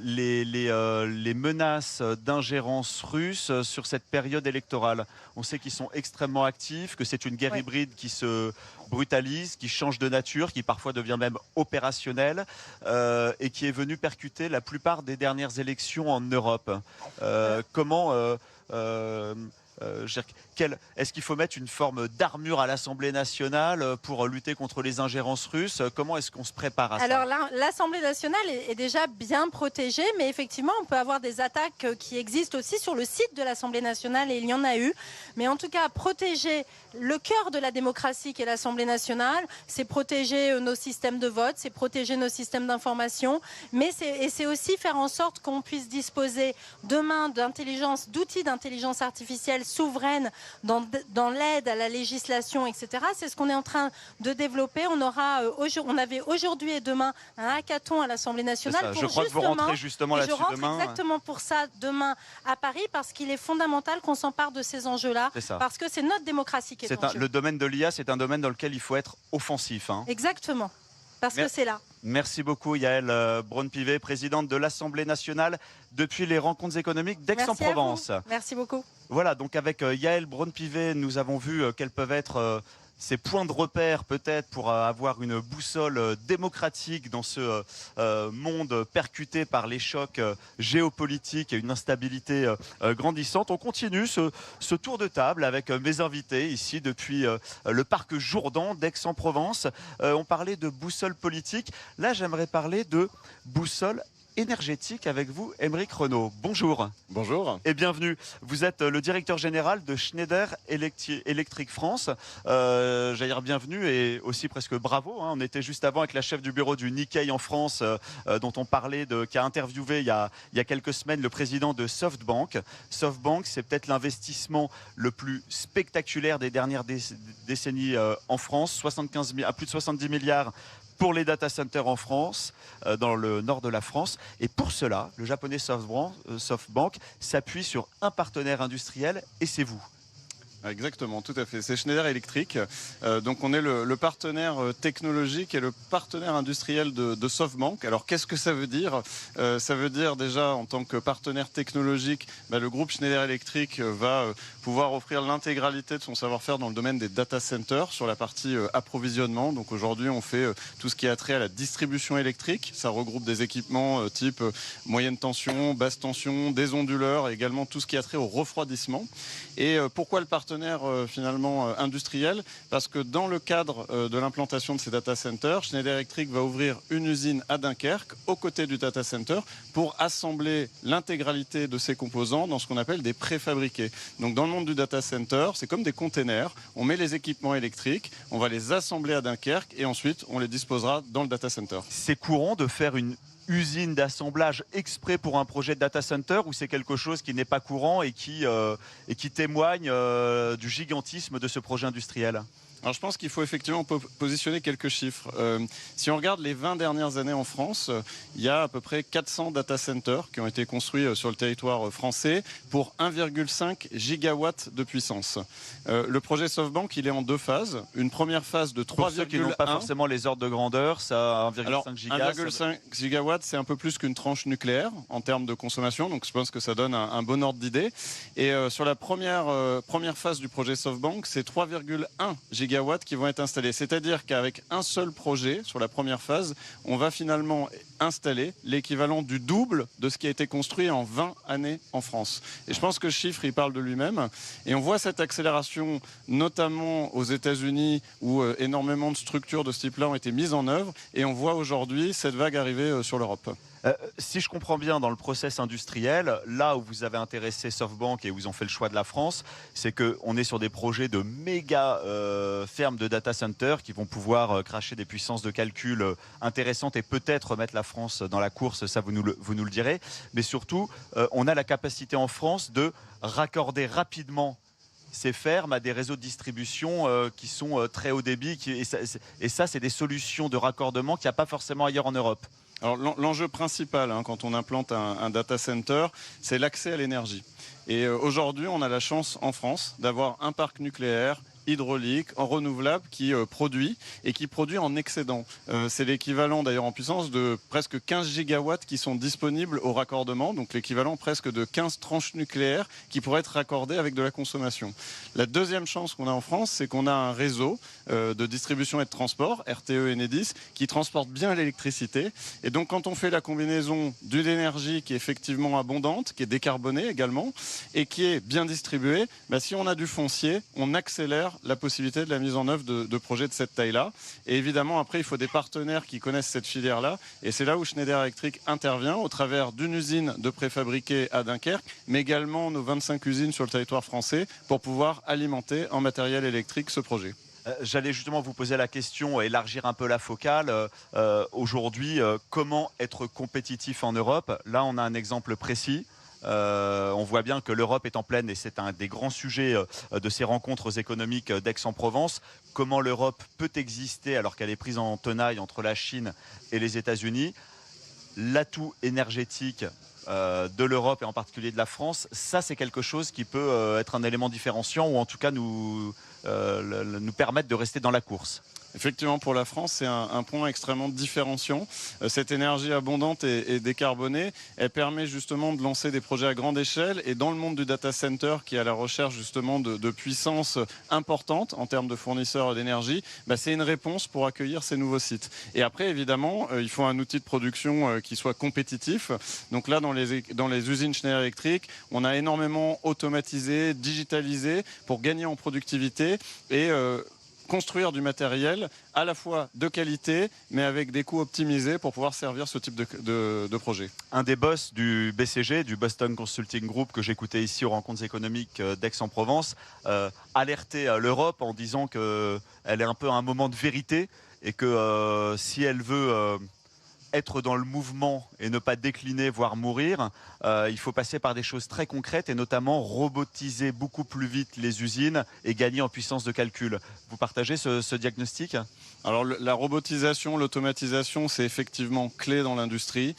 les menaces d'ingérence russe sur cette période électorale? On sait qu'ils sont extrêmement actifs, que c'est une guerre hybride qui se brutalise, qui change de nature, qui parfois devient même opérationnelle et qui est venue percuter la plupart des dernières élections en Europe. Est-ce qu'il faut mettre une forme d'armure à l'Assemblée nationale pour lutter contre les ingérences russes? Comment est-ce qu'on se prépare à ça? Alors l'Assemblée nationale est déjà bien protégée, mais effectivement, on peut avoir des attaques qui existent aussi sur le site de l'Assemblée nationale, et il y en a eu. Mais en tout cas, protéger le cœur de la démocratie qui est l'Assemblée nationale, c'est protéger nos systèmes de vote, c'est protéger nos systèmes d'information, mais c'est aussi faire en sorte qu'on puisse disposer demain d'outils d'intelligence artificielle souveraine dans l'aide à la législation, etc. C'est ce qu'on est en train de développer. On avait aujourd'hui et demain un hackathon à l'Assemblée nationale. Je crois que vous rentrez justement là-dessus demain. Je rentre exactement pour ça demain à Paris, parce qu'il est fondamental qu'on s'empare de ces enjeux-là, parce que c'est notre démocratie qui est en jeu. Le domaine de l'IA, c'est un domaine dans lequel il faut être offensif. Exactement, parce que c'est là. Merci beaucoup Yaël Braun-Pivet, présidente de l'Assemblée nationale depuis les rencontres économiques d'Aix-en-Provence. Merci beaucoup. Voilà, donc avec Yaël Braun-Pivet, nous avons vu quels peuvent être ces points de repère peut-être pour avoir une boussole démocratique dans ce monde percuté par les chocs géopolitiques et une instabilité grandissante. On continue ce tour de table avec mes invités ici depuis le parc Jourdan d'Aix-en-Provence. On parlait de boussole politique. Là, j'aimerais parler de boussole énergétique avec vous, Aymeric Renaud. Bonjour. Bonjour. Et bienvenue. Vous êtes le directeur général de Schneider Electric France. J'allais dire bienvenue et aussi presque bravo. On était juste avant avec la chef du bureau du Nikkei en France, dont on parlait, qui a interviewé il y a quelques semaines le président de SoftBank. SoftBank, c'est peut-être l'investissement le plus spectaculaire des dernières décennies en France. À plus de 70 milliards pour les data centers en France, dans le nord de la France. Et pour cela, le japonais SoftBank s'appuie sur un partenaire industriel, et c'est vous. Exactement, tout à fait. C'est Schneider Electric. Donc on est le partenaire technologique et le partenaire industriel de SoftBank. Alors qu'est-ce que ça veut dire? Ça veut dire déjà, en tant que partenaire technologique, le groupe Schneider Electric va pouvoir offrir l'intégralité de son savoir-faire dans le domaine des data centers sur la partie approvisionnement. Donc aujourd'hui on fait tout ce qui a trait à la distribution électrique. Ça regroupe des équipements type moyenne tension, basse tension, des onduleurs, et également tout ce qui a trait au refroidissement. Et pourquoi le partenaire finalement industriel? Parce que dans le cadre de l'implantation de ces data centers, Schneider Electric va ouvrir une usine à Dunkerque aux côtés du data center pour assembler l'intégralité de ses composants dans ce qu'on appelle des préfabriqués. Donc dans le monde du data center, c'est comme des containers. On met les équipements électriques, on va les assembler à Dunkerque et ensuite on les disposera dans le data center. C'est courant de faire une usine d'assemblage exprès pour un projet de data center, ou c'est quelque chose qui n'est pas courant et qui témoigne du gigantisme de ce projet industriel? Alors je pense qu'il faut effectivement positionner quelques chiffres. Si on regarde les 20 dernières années en France, il y a à peu près 400 data centers qui ont été construits sur le territoire français pour 1,5 gigawatts de puissance. Le projet SoftBank, il est en deux phases. Une première phase de 3,1. Pour ceux qui n'ont pas forcément les ordres de grandeur, ça a 1,5 giga. 1,5 gigawatts, c'est un peu plus qu'une tranche nucléaire en termes de consommation. Donc je pense que ça donne un bon ordre d'idée. Et sur la première phase du projet SoftBank, c'est 3,1 gigawatts qui vont être installés. C'est-à-dire qu'avec un seul projet, sur la première phase, on va finalement installer l'équivalent du double de ce qui a été construit en 20 années en France. Et je pense que le chiffre, il parle de lui-même. Et on voit cette accélération, notamment aux États-Unis, où énormément de structures de ce type-là ont été mises en œuvre. Et on voit aujourd'hui cette vague arriver sur l'Europe. Si je comprends bien, dans le process industriel, là où vous avez intéressé SoftBank et où ils ont fait le choix de la France, c'est qu'on est sur des projets de méga fermes de data centers qui vont pouvoir cracher des puissances de calcul intéressantes et peut-être mettre la France dans la course, ça vous nous le direz. Mais surtout, on a la capacité en France de raccorder rapidement ces fermes à des réseaux de distribution qui sont très haut débit. Et ça, c'est des solutions de raccordement qu'il n'y a pas forcément ailleurs en Europe. Alors l'enjeu principal quand on implante un data center, c'est l'accès à l'énergie. Et aujourd'hui, on a la chance en France d'avoir un parc nucléaire hydraulique, en renouvelable, qui produit en excédent. C'est l'équivalent d'ailleurs en puissance de presque 15 gigawatts qui sont disponibles au raccordement, donc l'équivalent presque de 15 tranches nucléaires qui pourraient être raccordées avec de la consommation. La deuxième chance qu'on a en France, c'est qu'on a un réseau de distribution et de transport, RTE Enedis, qui transporte bien l'électricité. Et donc quand on fait la combinaison d'une énergie qui est effectivement abondante, qui est décarbonée également, et qui est bien distribuée, si on a du foncier, on accélère la possibilité de la mise en œuvre de projets de cette taille-là. Et évidemment, après, il faut des partenaires qui connaissent cette filière-là. Et c'est là où Schneider Electric intervient au travers d'une usine de préfabriqués à Dunkerque, mais également nos 25 usines sur le territoire français pour pouvoir alimenter en matériel électrique ce projet. J'allais justement vous poser la question, élargir un peu la focale. Aujourd'hui, comment être compétitif en Europe? Là, on a un exemple précis. On voit bien que l'Europe est en pleine, et c'est un des grands sujets de ces rencontres économiques d'Aix-en-Provence. Comment l'Europe peut exister alors qu'elle est prise en tenaille entre la Chine et les États-Unis? L'atout énergétique de l'Europe et en particulier de la France, ça c'est quelque chose qui peut être un élément différenciant ou en tout cas nous permettre de rester dans la course. Effectivement, pour la France, c'est un point extrêmement différenciant. Cette énergie abondante et décarbonée, elle permet justement de lancer des projets à grande échelle. Et dans le monde du data center, qui est à la recherche justement de puissance importante en termes de fournisseurs d'énergie, c'est une réponse pour accueillir ces nouveaux sites. Et après, évidemment, il faut un outil de production qui soit compétitif. Donc là, dans les usines Schneider Electric, on a énormément automatisé, digitalisé pour gagner en productivité et construire du matériel à la fois de qualité, mais avec des coûts optimisés pour pouvoir servir ce type de projet. Un des boss du BCG, du Boston Consulting Group, que j'écoutais ici aux rencontres économiques d'Aix-en-Provence, alertait l'Europe en disant qu'elle est un peu à un moment de vérité et que si elle veut être dans le mouvement et ne pas décliner, voire mourir, il faut passer par des choses très concrètes et notamment robotiser beaucoup plus vite les usines et gagner en puissance de calcul. Vous partagez ce diagnostic ? Alors la robotisation, l'automatisation, c'est effectivement clé dans l'industrie.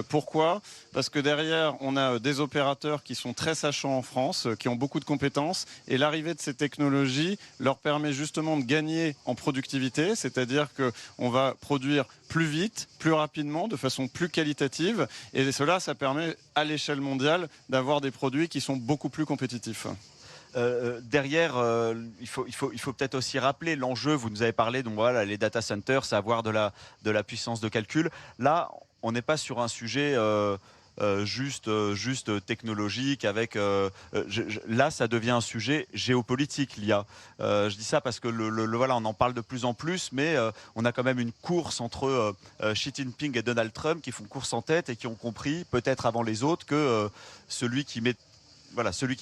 Pourquoi ? Parce que derrière, on a des opérateurs qui sont très sachants en France, qui ont beaucoup de compétences, et l'arrivée de ces technologies leur permet justement de gagner en productivité, c'est-à-dire qu'on va produire plus vite, plus rapidement, de façon plus qualitative, et cela, ça permet à l'échelle mondiale d'avoir des produits qui sont beaucoup plus compétitifs. Derrière, il faut peut-être aussi rappeler l'enjeu. Vous nous avez parlé, donc voilà, les data centers, c'est avoir de la puissance de calcul. Là, on n'est pas sur un sujet juste technologique. Là, ça devient un sujet géopolitique, l'IA. Je dis ça parce que voilà, on en parle de plus en plus, mais on a quand même une course entre Xi Jinping et Donald Trump qui font course en tête et qui ont compris, peut-être avant les autres, que celui qui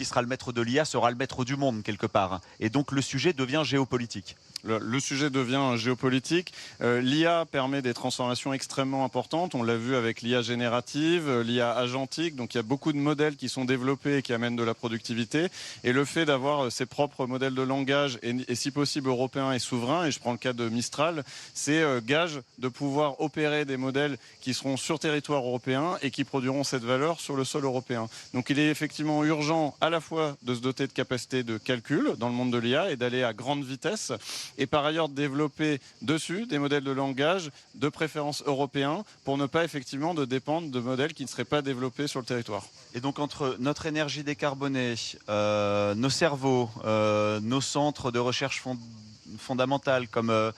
sera le maître de l'IA sera le maître du monde quelque part. Et donc le sujet devient géopolitique. le sujet devient géopolitique. L'IA permet des transformations extrêmement importantes. On l'a vu avec l'IA générative, l'IA agentique. Donc il y a beaucoup de modèles qui sont développés et qui amènent de la productivité. Et le fait d'avoir ses propres modèles de langage et si possible européens et souverains, et je prends le cas de Mistral, c'est gage de pouvoir opérer des modèles qui seront sur territoire européen et qui produiront cette valeur sur le sol européen. Donc il est effectivement urgent à la fois de se doter de capacités de calcul dans le monde de l'IA et d'aller à grande vitesse, et par ailleurs de développer dessus des modèles de langage de préférence européens pour ne pas effectivement de dépendre de modèles qui ne seraient pas développés sur le territoire. Et donc entre notre énergie décarbonée, nos cerveaux, nos centres de recherche fondamentale comme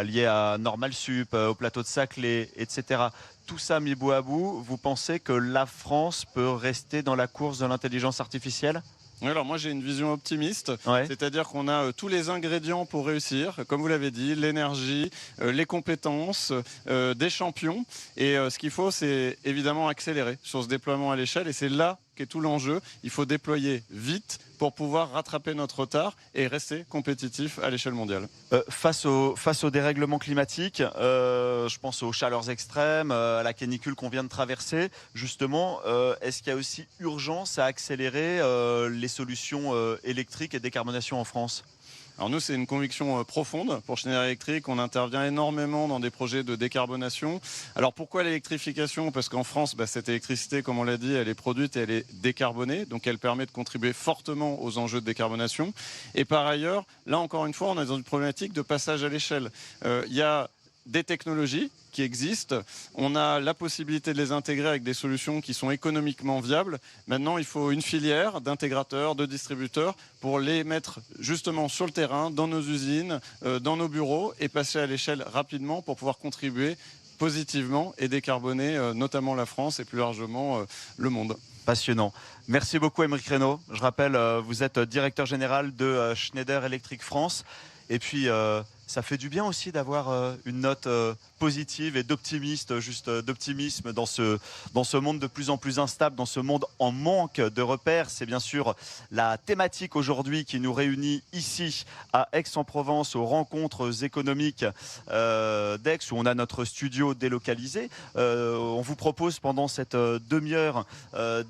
liés à Normal Sup, au plateau de Saclay, etc. Tout ça mis bout à bout, vous pensez que la France peut rester dans la course de l'intelligence artificielle ? Alors moi j'ai une vision optimiste, c'est-à-dire qu'on a tous les ingrédients pour réussir, comme vous l'avez dit, l'énergie, les compétences, des champions, et ce qu'il faut c'est évidemment accélérer sur ce déploiement à l'échelle, et c'est là qu'est tout l'enjeu. Il faut déployer vite pour pouvoir rattraper notre retard et rester compétitif à l'échelle mondiale. Face au dérèglement climatique, je pense aux chaleurs extrêmes, à la canicule qu'on vient de traverser, justement, est-ce qu'il y a aussi urgence à accélérer les solutions électriques et décarbonation en France ? Alors nous, c'est une conviction profonde pour Schneider Electric. On intervient énormément dans des projets de décarbonation. Alors pourquoi l'électrification ? Parce qu'en France, cette électricité, comme on l'a dit, elle est produite et elle est décarbonée. Donc elle permet de contribuer fortement aux enjeux de décarbonation. Et par ailleurs, là encore une fois, on est dans une problématique de passage à l'échelle. Il y a des technologies qui existent, on a la possibilité de les intégrer avec des solutions qui sont économiquement viables. Maintenant, il faut une filière d'intégrateurs, de distributeurs pour les mettre justement sur le terrain, dans nos usines, dans nos bureaux et passer à l'échelle rapidement pour pouvoir contribuer positivement et décarboner notamment la France et plus largement le monde. Passionnant. Merci beaucoup Aymeric Reynaud. Je rappelle, vous êtes directeur général de Schneider Electric France. Et puis, ça fait du bien aussi d'avoir une note positive et d'optimisme dans ce monde de plus en plus instable, dans ce monde en manque de repères. C'est bien sûr la thématique aujourd'hui qui nous réunit ici à Aix-en-Provence aux rencontres économiques d'Aix où on a notre studio délocalisé. On vous propose pendant cette demi-heure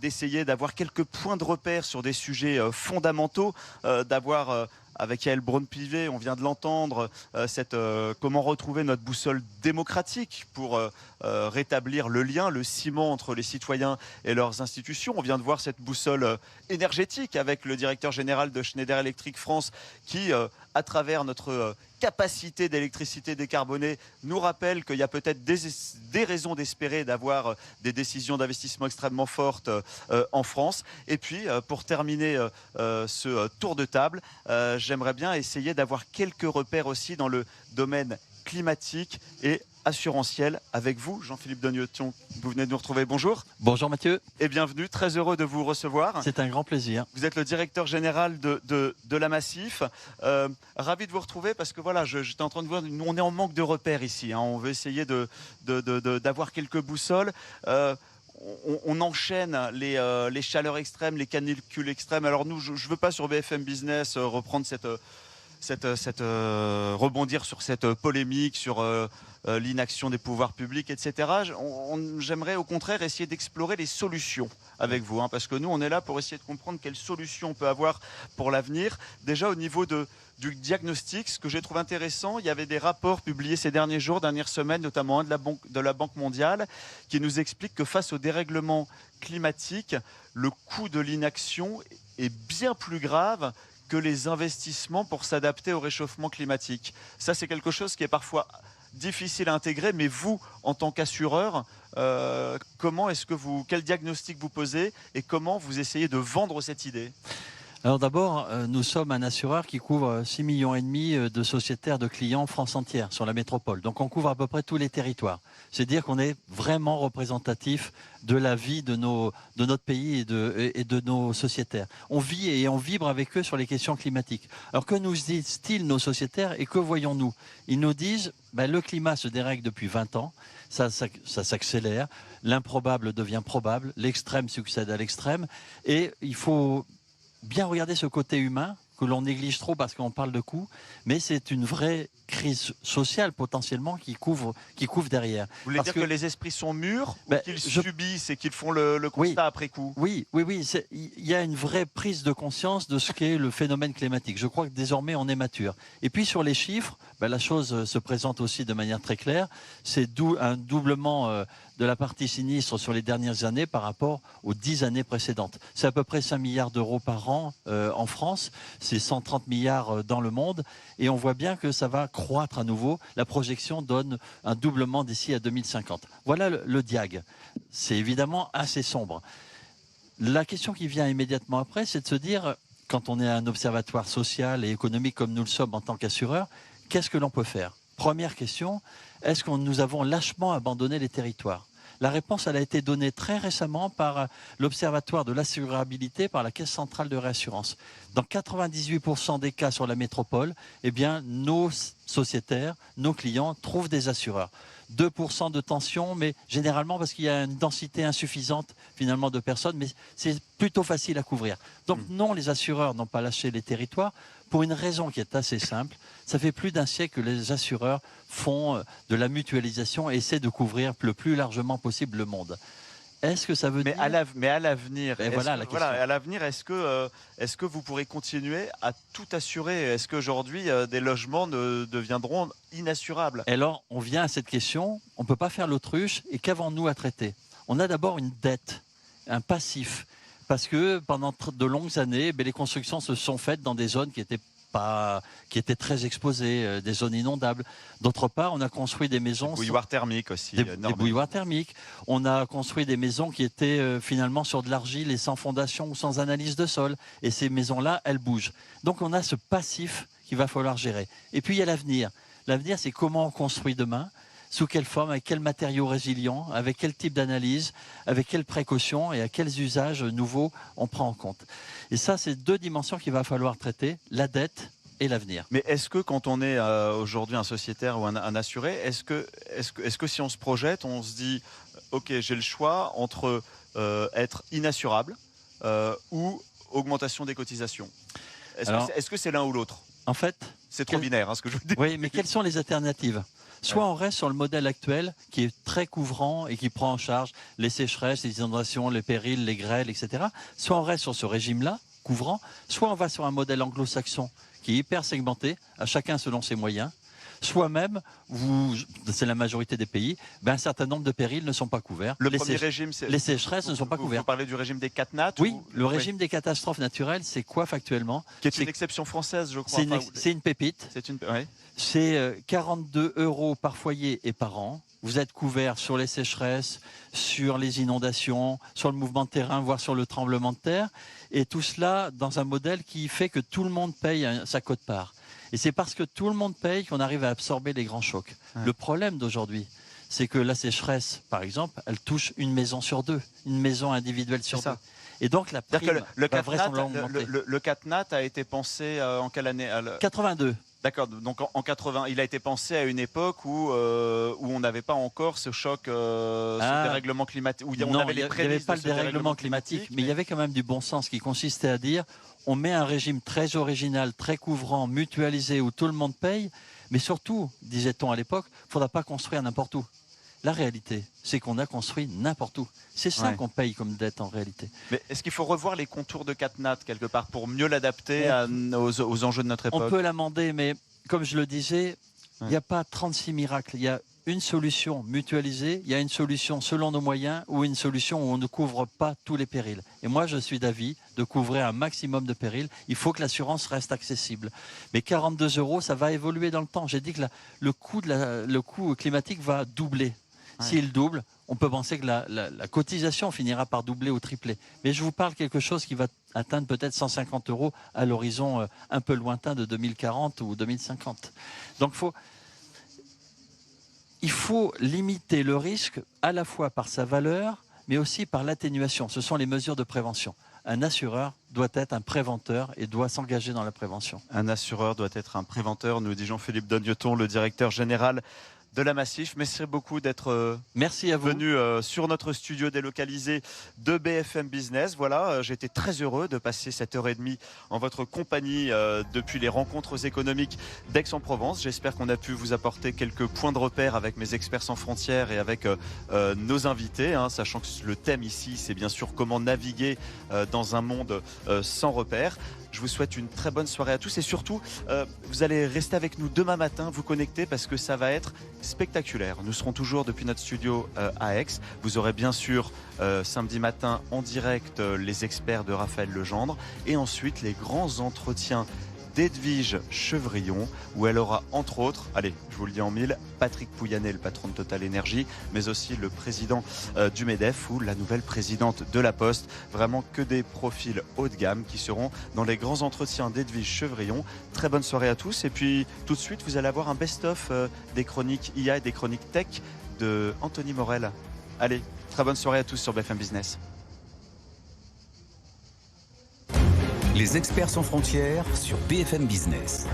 d'essayer d'avoir quelques points de repère sur des sujets fondamentaux, d'avoir avec Yael Braun-Pivet, on vient de l'entendre, comment retrouver notre boussole démocratique pour rétablir le lien, le ciment entre les citoyens et leurs institutions. On vient de voir cette boussole énergétique avec le directeur général de Schneider Electric France qui, à travers notre capacité d'électricité décarbonée, nous rappelle qu'il y a peut-être des raisons d'espérer d'avoir des décisions d'investissement extrêmement fortes en France. Et puis, pour terminer ce tour de table, j'aimerais bien essayer d'avoir quelques repères aussi dans le domaine climatique et assurantiel avec vous, Jean-Philippe Dogneton. Vous venez de nous retrouver. Bonjour. Bonjour Mathieu. Et bienvenue. Très heureux de vous recevoir. C'est un grand plaisir. Vous êtes le directeur général de la Massif. Ravi de vous retrouver parce que voilà, j'étais en train de voir, nous on est en manque de repères ici. Hein. On veut essayer d'avoir quelques boussoles. On enchaîne les chaleurs extrêmes, les canicules extrêmes. Alors nous, je ne veux pas sur BFM Business reprendre rebondir sur cette polémique, sur l'inaction des pouvoirs publics, etc. J'aimerais au contraire essayer d'explorer les solutions avec vous, hein, parce que nous, on est là pour essayer de comprendre quelles solutions on peut avoir pour l'avenir. Déjà au niveau du diagnostic, ce que j'ai trouvé intéressant, il y avait des rapports publiés ces dernières semaines, notamment un de la Banque mondiale, qui nous explique que face au dérèglement climatique, le coût de l'inaction est bien plus grave que les investissements pour s'adapter au réchauffement climatique. Ça, c'est quelque chose qui est parfois difficile à intégrer, mais vous, en tant qu'assureur, quel diagnostic vous posez et comment vous essayez de vendre cette idée ? Alors d'abord, nous sommes un assureur qui couvre 6,5 millions de sociétaires de clients France entière sur la métropole. Donc on couvre à peu près tous les territoires. C'est dire qu'on est vraiment représentatif de la vie de notre pays et de nos sociétaires. On vit et on vibre avec eux sur les questions climatiques. Alors que nous disent-ils nos sociétaires et que voyons-nous ? Ils nous disent le climat se dérègle depuis 20 ans, ça s'accélère, l'improbable devient probable, l'extrême succède à l'extrême et il faut bien regarder ce côté humain que l'on néglige trop parce qu'on parle de coûts, mais c'est une vraie crise sociale potentiellement qui couvre derrière. Vous voulez dire que les esprits sont mûrs ou qu'ils subissent et qu'ils font le constat après coup? Oui. Il y a une vraie prise de conscience de ce qu'est le phénomène climatique. Je crois que désormais on est mature. Et puis sur les chiffres, la chose se présente aussi de manière très claire. C'est un doublement de la partie sinistre sur les dernières années par rapport aux 10 années précédentes. C'est à peu près 5 milliards d'euros par an en France, c'est 130 milliards dans le monde, et on voit bien que ça va croître à nouveau. La projection donne un doublement d'ici à 2050. Voilà le diag. C'est évidemment assez sombre. La question qui vient immédiatement après, c'est de se dire, quand on est un observatoire social et économique comme nous le sommes en tant qu'assureur, qu'est-ce que l'on peut faire? Première question, est-ce que nous avons lâchement abandonné les territoires? La réponse, elle a été donnée très récemment par l'Observatoire de l'assurabilité, par la Caisse centrale de réassurance. Dans 98% des cas sur la métropole, eh bien, nos sociétaires, nos clients trouvent des assureurs. 2% de tension, mais généralement parce qu'il y a une densité insuffisante finalement de personnes, mais c'est plutôt facile à couvrir. Donc non, les assureurs n'ont pas lâché les territoires pour une raison qui est assez simple. Ça fait plus d'un siècle que les assureurs font de la mutualisation et essaient de couvrir le plus largement possible le monde. Est-ce que ça veut dire... Mais à l'avenir, est-ce que vous pourrez continuer à tout assurer? Est-ce qu'aujourd'hui, des logements deviendront inassurables? Alors, on vient à cette question, on ne peut pas faire l'autruche, et qu'avons-nous à traiter? On a d'abord une dette, un passif, parce que pendant de longues années, les constructions se sont faites dans des zones qui étaient très exposées, des zones inondables. D'autre part, on a construit des maisons... Des bouilloires thermiques aussi. Des bouilloires thermiques. On a construit des maisons qui étaient finalement sur de l'argile et sans fondation ou sans analyse de sol. Et ces maisons-là, elles bougent. Donc on a ce passif qu'il va falloir gérer. Et puis il y a l'avenir. L'avenir, c'est comment on construit demain, sous quelle forme, avec quels matériaux résilients, avec quel type d'analyse, avec quelles précautions et à quels usages nouveaux on prend en compte. Et ça, c'est deux dimensions qu'il va falloir traiter, la dette et l'avenir. Mais est-ce que quand on est aujourd'hui un sociétaire ou un assuré, est-ce que si on se projette, on se dit ok, j'ai le choix entre être inassurable ou augmentation des cotisations? Est-ce que c'est l'un ou l'autre? En fait, c'est trop binaire ce que je vous dis. Oui, mais quelles sont les alternatives? Soit on reste sur le modèle actuel qui est très couvrant et qui prend en charge les sécheresses, les inondations, les périls, les grêles, etc. Soit on reste sur ce régime-là, couvrant. Soit on va sur un modèle anglo-saxon qui est hyper segmenté, à chacun selon ses moyens. Soit même, c'est la majorité des pays, un certain nombre de périls ne sont pas couverts. Les sécheresses ne sont pas couvertes. Vous parlez du régime des catnats? Oui, le régime des catastrophes naturelles, c'est quoi factuellement? Qui est une exception française, je crois. C'est une pépite. C'est 42 € par foyer et par an. Vous êtes couvert sur les sécheresses, sur les inondations, sur le mouvement de terrain, voire sur le tremblement de terre. Et tout cela dans un modèle qui fait que tout le monde paye sa quote-part. Et c'est parce que tout le monde paye qu'on arrive à absorber les grands chocs. Le problème d'aujourd'hui, c'est que la sécheresse, par exemple, elle touche une maison sur deux, une maison individuelle sur deux. Et donc la prime va vraisemblablement augmenter. Le CatNat a été pensé en quelle année? 82. D'accord, donc en 80, il a été pensé à une époque où on n'avait pas encore ce choc, ce dérèglement climatique. Il n'y avait pas le dérèglement climatique, mais il y avait quand même du bon sens qui consistait à dire on met un régime très original, très couvrant, mutualisé, où tout le monde paye, mais surtout, disait-on à l'époque, il ne faudra pas construire n'importe où. La réalité, c'est qu'on a construit n'importe où. C'est ça qu'on paye comme dette en réalité. Mais est-ce qu'il faut revoir les contours de CatNat quelque part pour mieux l'adapter aux enjeux de notre époque? On peut l'amender, mais comme je le disais, il n'y a pas 36 miracles. Il y a une solution mutualisée, il y a une solution selon nos moyens ou une solution où on ne couvre pas tous les périls. Et moi, je suis d'avis de couvrir un maximum de périls. Il faut que l'assurance reste accessible. Mais 42 €, ça va évoluer dans le temps. J'ai dit que le coût climatique va doubler. S'il double, on peut penser que la cotisation finira par doubler ou tripler. Mais je vous parle de quelque chose qui va atteindre peut-être 150 € à l'horizon un peu lointain de 2040 ou 2050. Donc il faut limiter le risque à la fois par sa valeur, mais aussi par l'atténuation. Ce sont les mesures de prévention. Un assureur doit être un préventeur et doit s'engager dans la prévention. Un assureur doit être un préventeur, nous dit Jean-Philippe Dogneton, le directeur général de la Massif. Merci beaucoup d'être Merci à vous. venu sur notre studio délocalisé de BFM Business. Voilà, j'ai été très heureux de passer cette heure et demie en votre compagnie depuis les rencontres économiques d'Aix-en-Provence. J'espère qu'on a pu vous apporter quelques points de repère avec mes experts sans frontières et avec nos invités, hein, sachant que le thème ici, c'est bien sûr comment naviguer dans un monde sans repères. Je vous souhaite une très bonne soirée à tous et surtout, vous allez rester avec nous demain matin, vous connecter parce que ça va être spectaculaire. Nous serons toujours depuis notre studio à Aix. Vous aurez bien sûr samedi matin en direct les experts de Raphaël Legendre et ensuite les grands entretiens d'Edwige Chevrillon, où elle aura entre autres, allez, je vous le dis en mille, Patrick Pouyanné, le patron de Total Energy, mais aussi le président du MEDEF ou la nouvelle présidente de La Poste. Vraiment que des profils haut de gamme qui seront dans les grands entretiens d'Edwige Chevrillon. Très bonne soirée à tous. Et puis tout de suite, vous allez avoir un best-of des chroniques IA et des chroniques tech de Anthony Morel. Allez, très bonne soirée à tous sur BFM Business. Les experts sans frontières sur BFM Business.